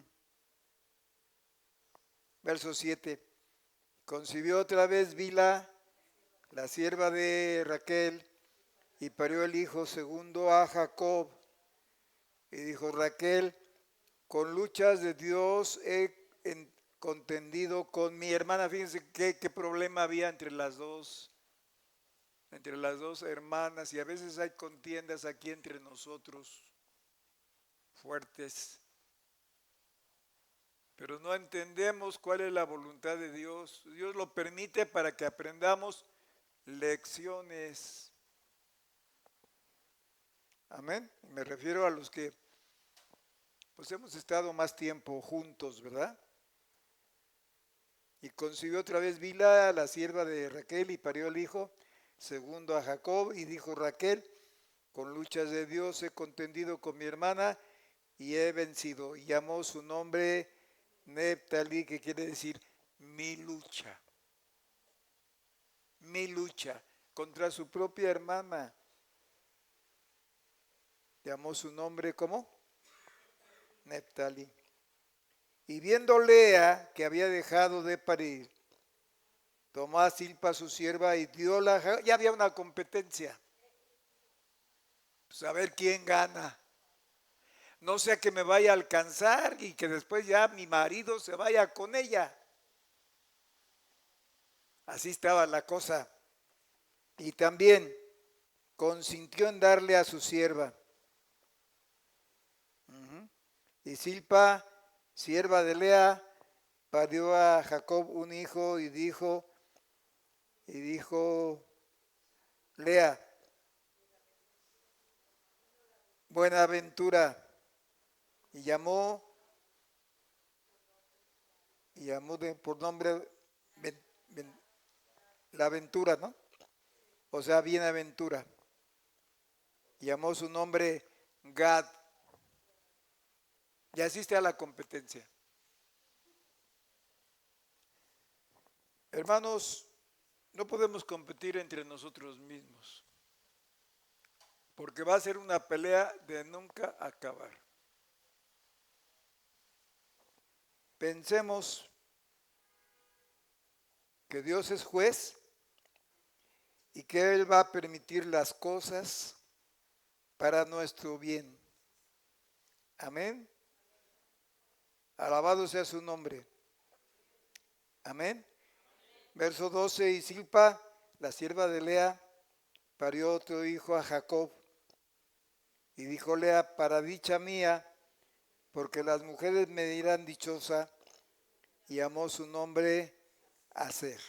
Verso 7. Concibió otra vez Bila, la sierva de Raquel, y parió el hijo segundo a Jacob. Y dijo Raquel, con luchas de Dios he contendido con mi hermana. Fíjense qué problema había entre las dos hermanas, y a veces hay contiendas aquí entre nosotros fuertes, pero no entendemos cuál es la voluntad de Dios. Dios lo permite para que aprendamos lecciones. Amén. Me refiero a los que pues hemos estado más tiempo juntos, ¿verdad? Y concibió otra vez Bila, la sierva de Raquel, y parió el hijo segundo a Jacob. Y dijo Raquel, con luchas de Dios he contendido con mi hermana y he vencido. Y llamó su nombre Neptalí, que quiere decir mi lucha. Mi lucha contra su propia hermana. Llamó su nombre ¿cómo? Neptalí. Y viendo Lea que había dejado de parir, tomó a Silpa su sierva y dio la... Ya había una competencia. Pues a ver quién gana. No sea que me vaya a alcanzar y que después ya mi marido se vaya con ella. Así estaba la cosa. Y también consintió en darle a su sierva. Y Silpa, sierva de Lea, parió a Jacob un hijo y dijo Lea, Buenaventura, y llamó por nombre la aventura, ¿no? O sea, bienaventura. Llamó su nombre Gad. Y así está la competencia. Hermanos, no podemos competir entre nosotros mismos, porque va a ser una pelea de nunca acabar. Pensemos que Dios es juez y que Él va a permitir las cosas para nuestro bien. Amén. Alabado sea su nombre. Amén. Verso 12, y Silpa, la sierva de Lea, parió otro hijo a Jacob. Y dijo Lea, para dicha mía, porque las mujeres me dirán dichosa, y llamó su nombre Aser.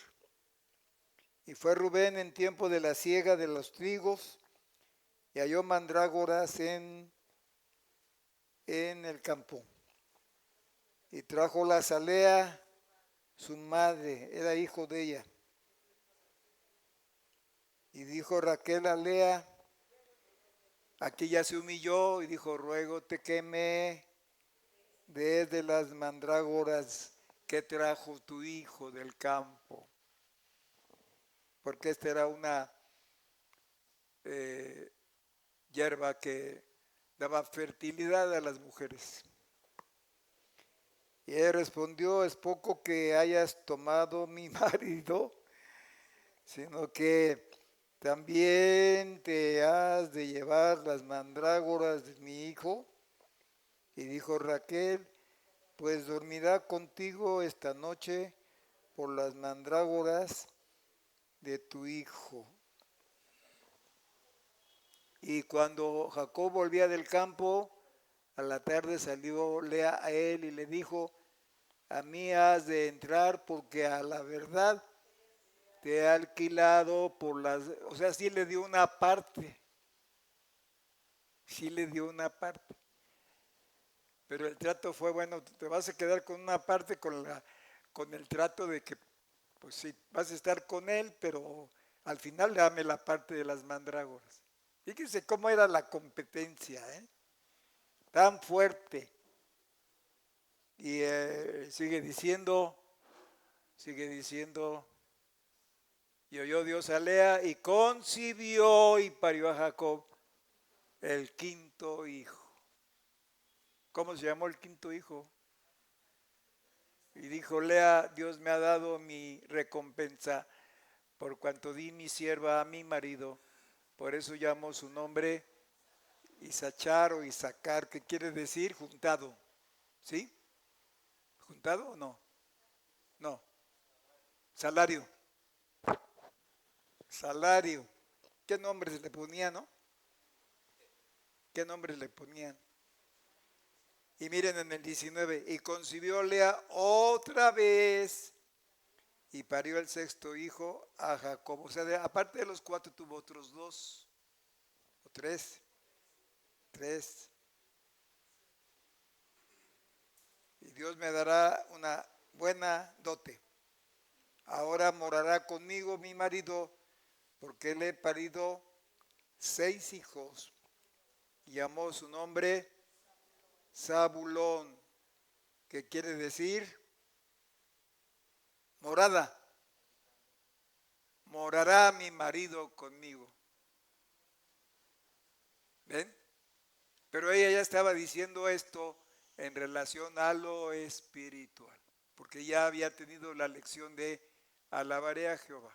Y fue Rubén en tiempo de la siega de los trigos, y halló mandrágoras en el campo. Y trájolas a Lea, su madre, era hijo de ella. Y dijo Raquel a Lea, aquí ya se humilló, y dijo, ruégote que me des de las mandrágoras que trajo tu hijo del campo. Porque esta era una hierba que daba fertilidad a las mujeres. Y él respondió, es poco que hayas tomado mi marido, sino que también te has de llevar las mandrágoras de mi hijo. Y dijo Raquel, pues dormirá contigo esta noche por las mandrágoras de tu hijo. Y cuando Jacob volvía del campo, a la tarde salió Lea a él y le dijo, a mí has de entrar porque a la verdad te he alquilado por las... O sea, sí le dio una parte, sí le dio una parte. Pero el trato fue, bueno, te vas a quedar con una parte con el trato de que, pues sí, vas a estar con él, pero al final dame la parte de las mandrágoras. Fíjense cómo era la competencia, ¿eh? Tan fuerte. Y sigue diciendo, y oyó Dios a Lea y concibió y parió a Jacob el quinto hijo. ¿Cómo se llamó el quinto hijo? Y dijo Lea, Dios me ha dado mi recompensa por cuanto di mi sierva a mi marido. Por eso llamo su nombre Isachar o Isacar, que quiere decir juntado. ¿Sí? ¿Juntado o no? No. Salario. Salario. ¿Qué nombres le ponían, no? ¿Qué nombres le ponían? Y miren en el 19, y concibió Lea otra vez y parió el sexto hijo a Jacob. O sea, aparte de los 4 tuvo otros 2 o 3. 3. Y Dios me dará una buena dote. Ahora morará conmigo mi marido, porque le he parido 6 hijos. Y llamó su nombre Zabulón, que quiere decir morada. Morará mi marido conmigo. ¿Ven? Pero ella ya estaba diciendo esto en relación a lo espiritual, porque ya había tenido la lección de alabaré a Jehová.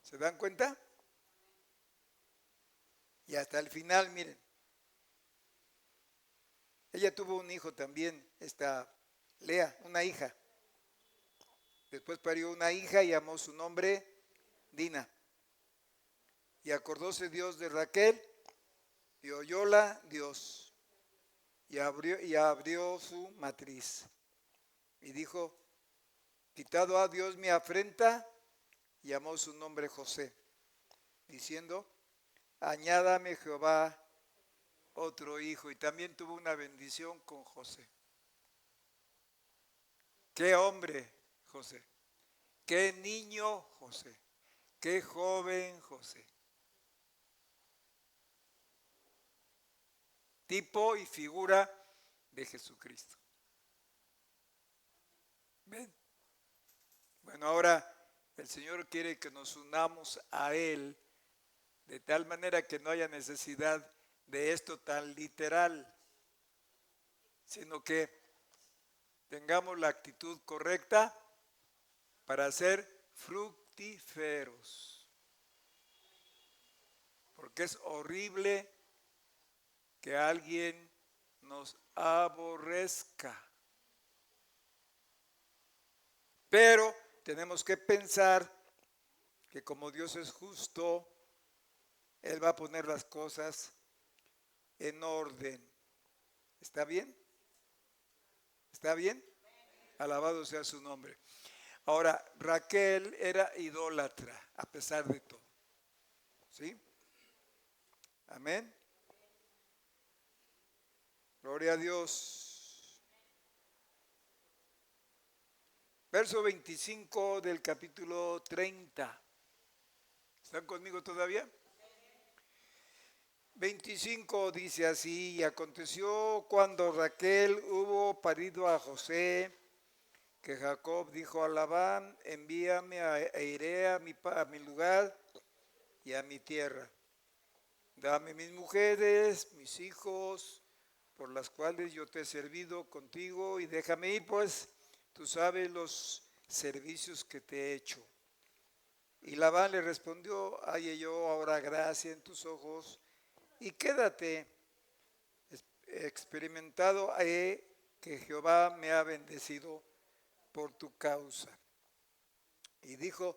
¿Se dan cuenta? Y hasta el final, miren, ella tuvo un hijo también, esta Lea, una hija. Después parió una hija y llamó su nombre Dina. Y acordóse Dios de Raquel y oyóla Dios y abrió su matriz. Y dijo, quitado a Dios mi afrenta, llamó su nombre José, diciendo, añádame Jehová otro hijo. Y también tuvo una bendición con José. Qué hombre José, qué niño José, qué joven José. Tipo y figura de Jesucristo. ¿Ven? Bueno, ahora el Señor quiere que nos unamos a Él de tal manera que no haya necesidad de esto tan literal, sino que tengamos la actitud correcta para ser fructíferos. Porque es horrible que alguien nos aborrezca. Pero tenemos que pensar que como Dios es justo, Él va a poner las cosas en orden. ¿Está bien? ¿Está bien? Alabado sea su nombre. Ahora, Raquel era idólatra, a pesar de todo. ¿Sí? Amén. Gloria a Dios. Verso 25 del capítulo 30. ¿Están conmigo todavía? 25 dice así, y aconteció cuando Raquel hubo parido a José, que Jacob dijo a Labán, envíame a iré a mi lugar y a mi tierra. Dame mis mujeres, mis hijos, por las cuales yo te he servido contigo, y déjame ir, pues tú sabes los servicios que te he hecho. Y Labán le respondió, halle yo ahora gracia en tus ojos, y quédate, experimentado he que Jehová me ha bendecido por tu causa. Y dijo,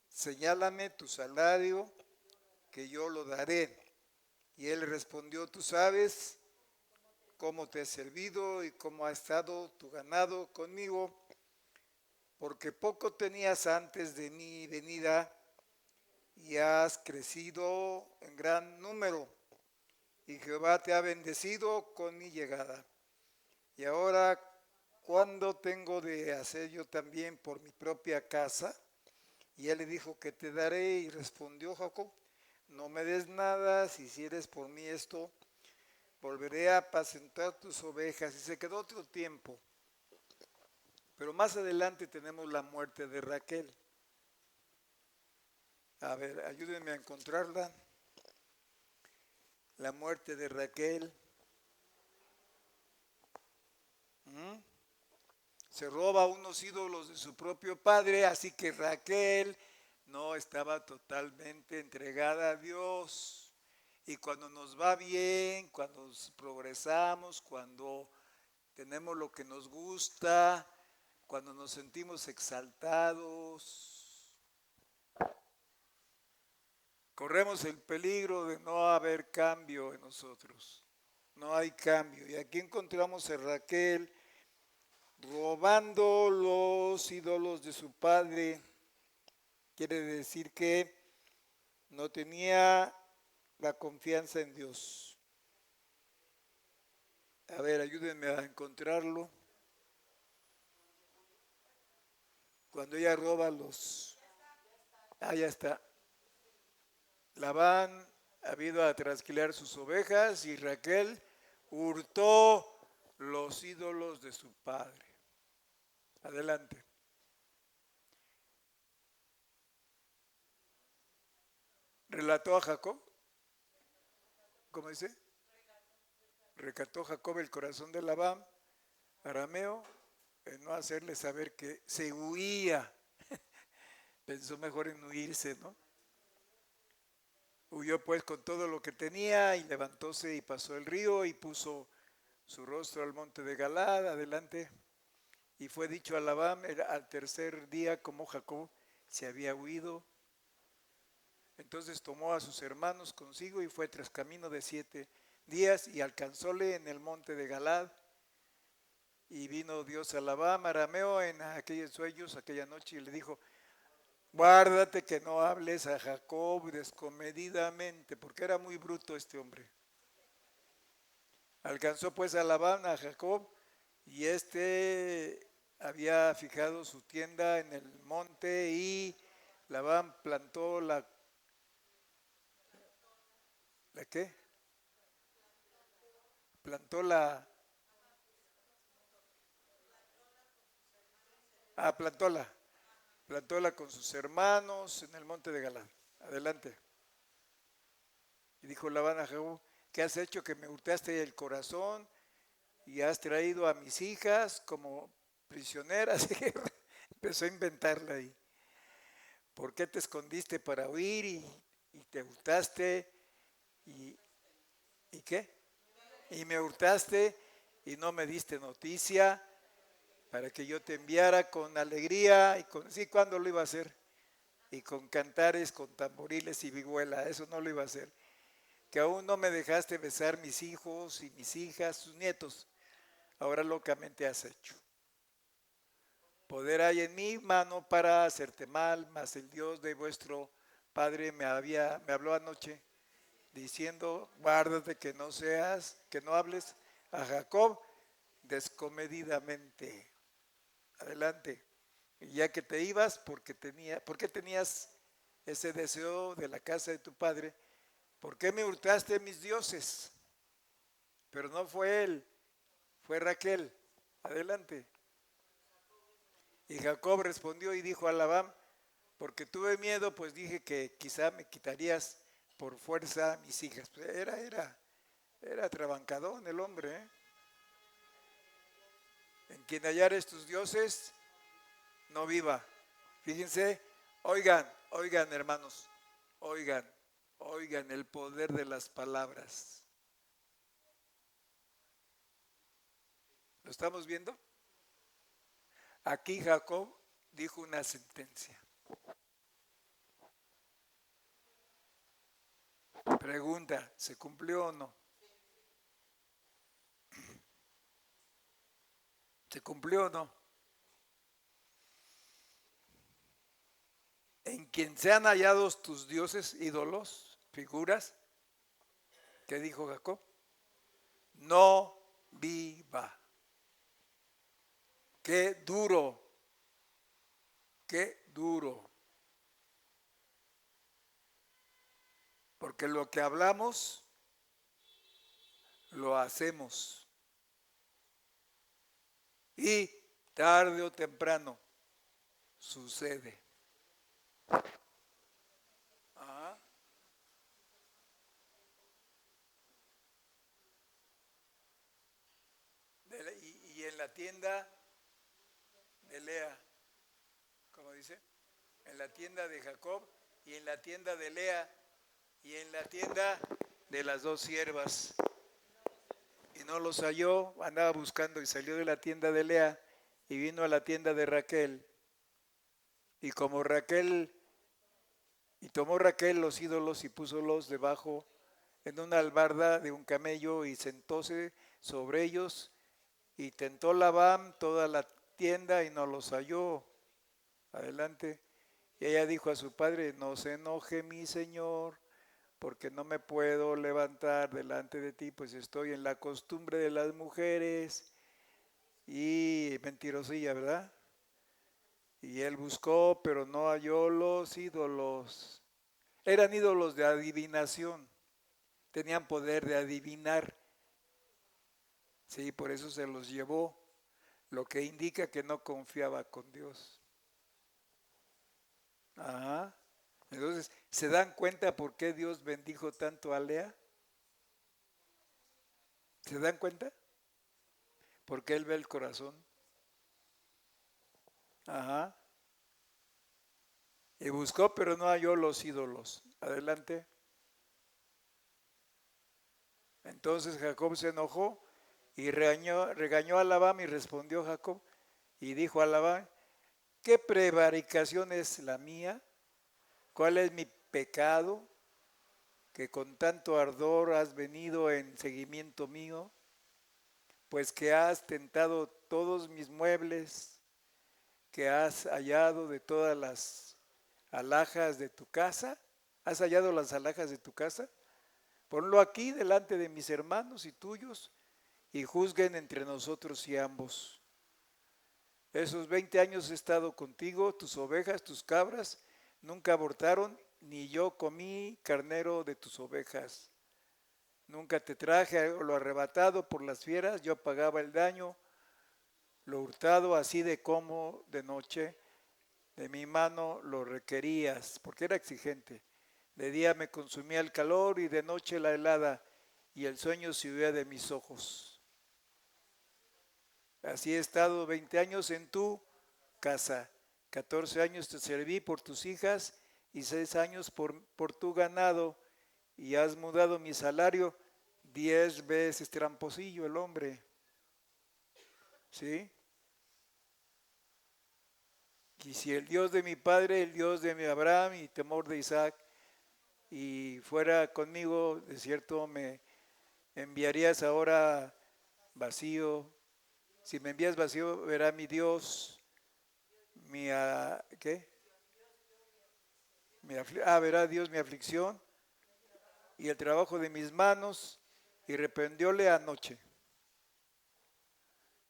señálame tu salario, que yo lo daré. Y él respondió, tú sabes cómo te he servido y cómo ha estado tu ganado conmigo, porque poco tenías antes de mi venida y has crecido en gran número, y Jehová te ha bendecido con mi llegada. Y ahora, ¿cuándo tengo de hacer yo también por mi propia casa? Y él le dijo, que te daré. Y respondió Jacob, no me des nada, si hicieres por mí esto, volveré a apacentar tus ovejas. Y se quedó otro tiempo. Pero más adelante tenemos la muerte de Raquel. A ver, ayúdenme a encontrarla. La muerte de Raquel. Se roba unos ídolos de su propio padre, así que Raquel no estaba totalmente entregada a Dios. Y cuando nos va bien, cuando progresamos, cuando tenemos lo que nos gusta, cuando nos sentimos exaltados, corremos el peligro de no haber cambio en nosotros. No hay cambio. Y aquí encontramos a Raquel robando los ídolos de su padre. Quiere decir que no tenía la confianza en Dios. A ver, ayúdenme a encontrarlo. Cuando ella roba los... Ah, ya está. Labán ha ido a trasquilar sus ovejas y Raquel hurtó los ídolos de su padre. Adelante. Relató a Jacob. ¿Cómo dice? Recató Jacob el corazón de Labán, arameo, en no hacerle saber que se huía. Pensó mejor en huirse, ¿no? Huyó pues con todo lo que tenía y levantóse y pasó el río y puso su rostro al monte de Galad. Adelante. Y fue dicho a Labán al tercer día como Jacob se había huido. Entonces tomó a sus hermanos consigo y fue tras camino de 7 días y alcanzóle en el monte de Galad. Y vino Dios a Labán, arameo, en aquellos sueños, aquella noche, y le dijo, guárdate que no hables a Jacob descomedidamente, porque era muy bruto este hombre. Alcanzó pues a Labán a Jacob, y éste había fijado su tienda en el monte, y Labán plantó ¿la qué? Plantó plantóla con sus hermanos en el monte de Galad. Adelante. Y dijo Labán a Jacob, ¿qué has hecho que me hurtaste el corazón y has traído a mis hijas como prisioneras? Empezó a inventarla ahí. ¿Por qué te escondiste para huir y te hurtaste? ¿Y, ¿Y qué? Y me hurtaste y no me diste noticia para que yo te enviara con alegría y con... Sí, ¿cuándo lo iba a hacer? Y con cantares, con tamboriles y vihuela, eso no lo iba a hacer. Que aún no me dejaste besar mis hijos y mis hijas, sus nietos, ahora locamente has hecho. Poder hay en mi mano para hacerte mal, mas el Dios de vuestro Padre me habló anoche diciendo, guárdate que no hables a Jacob descomedidamente. Adelante. Y ya que te ibas, ¿por qué tenías ese deseo de la casa de tu padre? ¿Por qué me hurtaste mis dioses? Pero no fue él, fue Raquel. Adelante. Y Jacob respondió y dijo a Labán, porque tuve miedo, pues dije que quizá me quitarías por fuerza a mis hijas. Pues era trabancadón el hombre, ¿eh? En quien hallares tus dioses, no viva. Fíjense, oigan hermanos, oigan el poder de las palabras. ¿Lo estamos viendo? Aquí Jacob dijo una sentencia. Pregunta, ¿se cumplió o no? ¿Se cumplió o no? En quien sean hallados tus dioses, ídolos, figuras, ¿qué dijo Jacob? No viva. Qué duro, qué duro. Porque lo que hablamos, lo hacemos. Y tarde o temprano sucede. Ajá. Y en la tienda de Lea, ¿cómo dice? En la tienda de Jacob y en la tienda de Lea y en la tienda de las dos siervas. Y no los halló, andaba buscando y salió de la tienda de Lea y vino a la tienda de Raquel. Y como Raquel, y tomó Raquel los ídolos y púsolos debajo en una albarda de un camello y sentóse sobre ellos y tentó Labán toda la tienda y no los halló. Adelante. Y ella dijo a su padre, no se enoje mi señor, porque no me puedo levantar delante de ti, pues estoy en la costumbre de las mujeres. Y mentirosilla, ¿verdad? Y él buscó, pero no halló los ídolos. Eran ídolos de adivinación, tenían poder de adivinar. Sí, por eso se los llevó, lo que indica que no confiaba con Dios. Ajá. Entonces, ¿se dan cuenta por qué Dios bendijo tanto a Lea? ¿Se dan cuenta? Porque Él ve el corazón. Ajá. Y buscó, pero no halló los ídolos. Adelante. Entonces Jacob se enojó y regañó a Labán y respondió Jacob y dijo a Labán, ¿qué prevaricación es la mía? ¿Cuál es mi pecado? Que con tanto ardor has venido en seguimiento mío, pues que has tentado todos mis muebles, que has hallado de todas las alhajas de tu casa. ¿Has hallado las alhajas de tu casa? Ponlo aquí delante de mis hermanos y tuyos y juzguen entre nosotros y ambos. Esos 20 años he estado contigo, tus ovejas, tus cabras, nunca abortaron, ni yo comí carnero de tus ovejas. Nunca te traje lo arrebatado por las fieras, yo pagaba el daño, lo hurtado así de como de noche, de mi mano lo requerías, porque era exigente. De día me consumía el calor y de noche la helada, y el sueño se huía de mis ojos. Así he estado 20 años en tu casa, 14 años te serví por tus hijas y 6 años por tu ganado, y has mudado mi salario 10 veces, tramposillo el hombre. ¿Sí? Y si el Dios de mi padre, el Dios de mi Abraham y temor de Isaac, y fuera conmigo, de cierto me enviarías ahora vacío. Si me envías vacío, verá mi Dios, ¿qué? Verá Dios mi aflicción y el trabajo de mis manos, y reprendióle anoche.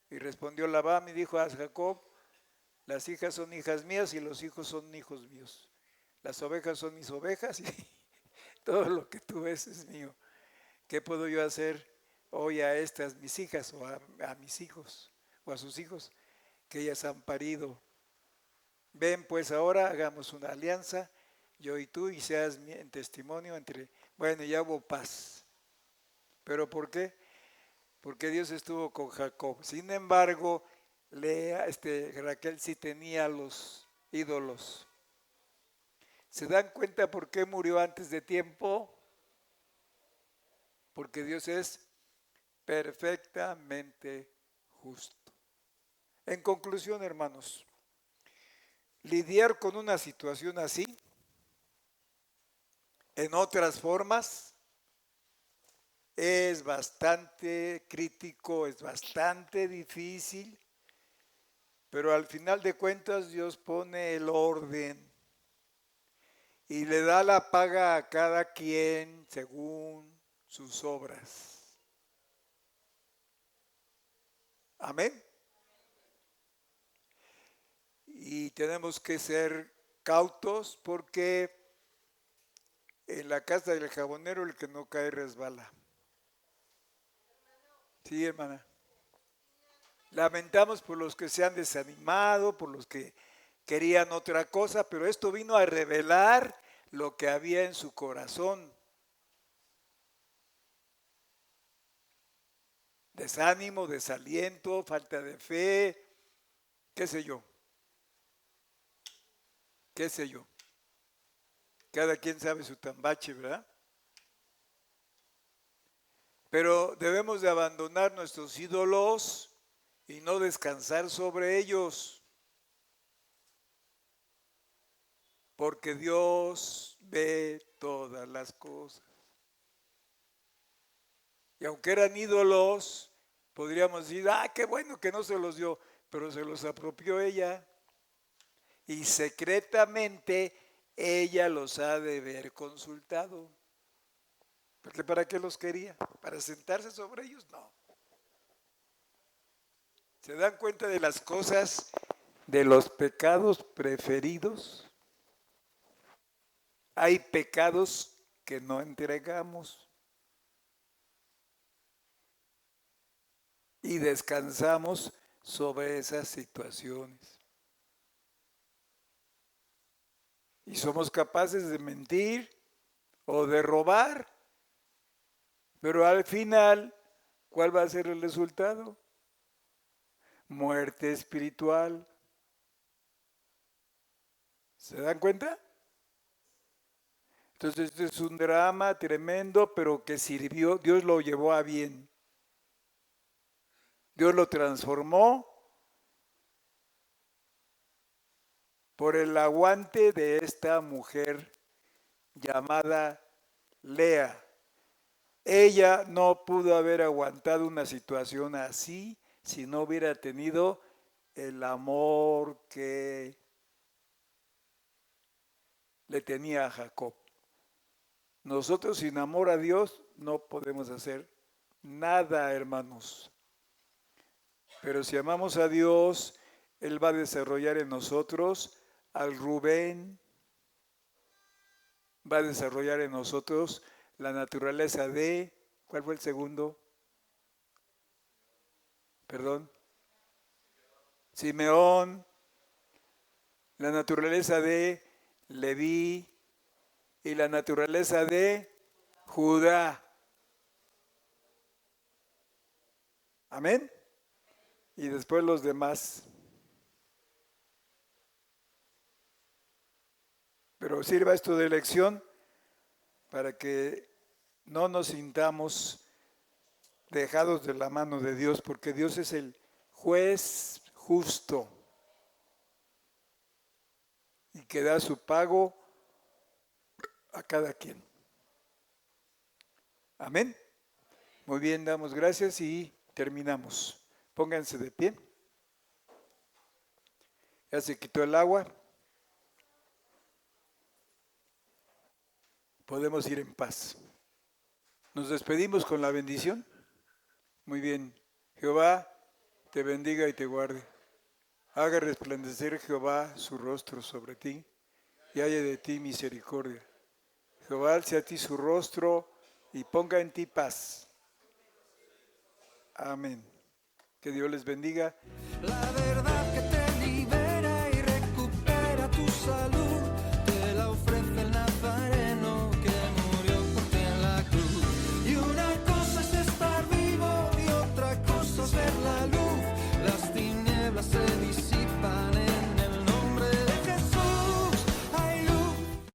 Y respondió Labán y dijo a Jacob, las hijas son hijas mías y los hijos son hijos míos. Las ovejas son mis ovejas y todo lo que tú ves es mío. ¿Qué puedo yo hacer hoy a estas mis hijas o a mis hijos o a sus hijos que ellas han parido? Ven pues ahora, hagamos una alianza, yo y tú, y seas en testimonio entre... Bueno, ya hubo paz. ¿Pero por qué? Porque Dios estuvo con Jacob. Sin embargo, Raquel sí tenía los ídolos. ¿Se dan cuenta por qué murió antes de tiempo? Porque Dios es perfectamente justo. En conclusión, hermanos, lidiar con una situación así, en otras formas, es bastante crítico, es bastante difícil, Pero al final de cuentas Dios pone el orden y le da la paga a cada quien según sus obras. Amén. Y tenemos que ser cautos porque en la casa del jabonero el que no cae resbala. Sí, hermana. Lamentamos por los que se han desanimado, por los que querían otra cosa, pero esto vino a revelar lo que había en su corazón. Desánimo, desaliento, falta de fe, qué sé yo. Qué sé yo. Cada quien sabe su tambache, ¿verdad? Pero debemos de abandonar nuestros ídolos y no descansar sobre ellos. Porque Dios ve todas las cosas. Y aunque eran ídolos, podríamos decir, qué bueno que no se los dio, pero se los apropió ella. Y secretamente ella los ha de haber consultado. Porque ¿para qué los quería? ¿Para sentarse sobre ellos? No. ¿Se dan cuenta de las cosas, de los pecados preferidos? Hay pecados que no entregamos y descansamos sobre esas situaciones. Y somos capaces de mentir o de robar, pero al final, ¿cuál va a ser el resultado? Muerte espiritual. ¿Se dan cuenta? Entonces, este es un drama tremendo, pero que sirvió, Dios lo llevó a bien. Dios lo transformó por el aguante de esta mujer llamada Lea. Ella no pudo haber aguantado una situación así si no hubiera tenido el amor que le tenía a Jacob. Nosotros sin amor a Dios no podemos hacer nada, hermanos. Pero si amamos a Dios, Él va a desarrollar en nosotros al Rubén, va a desarrollar en nosotros la naturaleza de, ¿cuál fue el segundo? Perdón. Simeón, la naturaleza de Leví y la naturaleza de Judá. Amén. Y después los demás. Pero sirva esto de lección para que no nos sintamos dejados de la mano de Dios, porque Dios es el juez justo y que da su pago a cada quien. Amén. Muy bien, damos gracias y terminamos. Pónganse de pie. Ya se quitó el agua. Podemos ir en paz. Nos despedimos con la bendición. Muy bien. Jehová te bendiga y te guarde. Haga resplandecer Jehová su rostro sobre ti y haya de ti misericordia. Jehová alce a ti su rostro y ponga en ti paz. Amén. Que Dios les bendiga. La verdad que